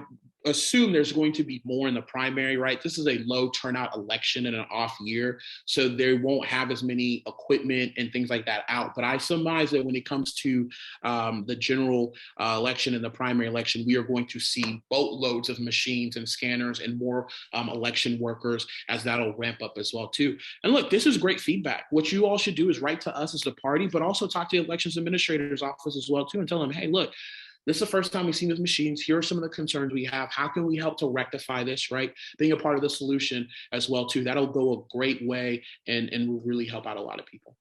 assume there's going to be more in the primary, right? This is a low turnout election in an off year, so they won't have as many equipment and things like that out. But I surmise that when it comes to the general election and the primary election, we are going to see boatloads of machines and scanners and more election workers as that'll ramp up as well too. And look, this is great feedback. What you all should do is write to us as the party, but also talk to the elections administrator's office as well too and tell them, hey, look, this is the first time we've seen these machines. Here are some of the concerns we have. How can we help to rectify this, right? Being a part of the solution as well, too. That'll go a great way and will really help out a lot of people.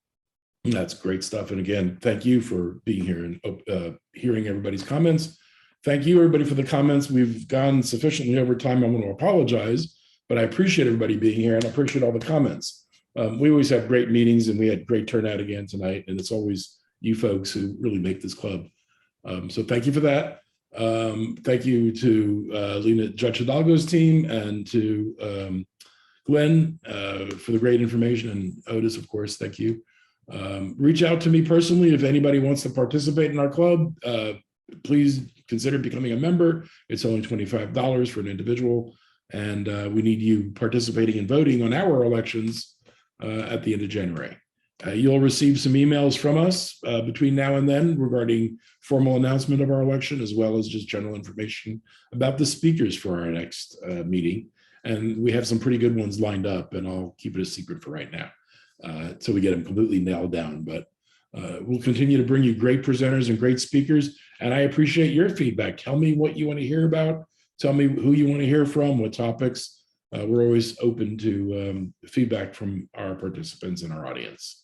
That's great stuff. And again, thank you for being here and hearing everybody's comments. Thank you, everybody, for the comments. We've gone sufficiently over time. I want to apologize, but I appreciate everybody being here and I appreciate all the comments. We always have great meetings and we had great turnout again tonight. And it's always you folks who really make this club. So thank you for that. Thank you to Judge Hidalgo's team and to Glenn for the great information, and Odus, of course, thank you. Reach out to me personally if anybody wants to participate in our club. Please consider becoming a member. It's only $25 for an individual, and we need you participating and voting on our elections at the end of January. You'll receive some emails from us between now and then regarding formal announcement of our election, as well as just general information about the speakers for our next meeting. And we have some pretty good ones lined up, and I'll keep it a secret for right now until we get them completely nailed down. But we'll continue to bring you great presenters and great speakers. And I appreciate your feedback. Tell me what you want to hear about. Tell me who you want to hear from, what topics. We're always open to feedback from our participants and our audience.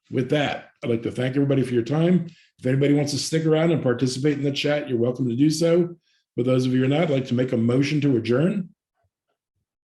With that, I'd like to thank everybody for your time. If anybody wants to stick around and participate in the chat, you're welcome to do so. For those of you who are not, I'd like to make a motion to adjourn.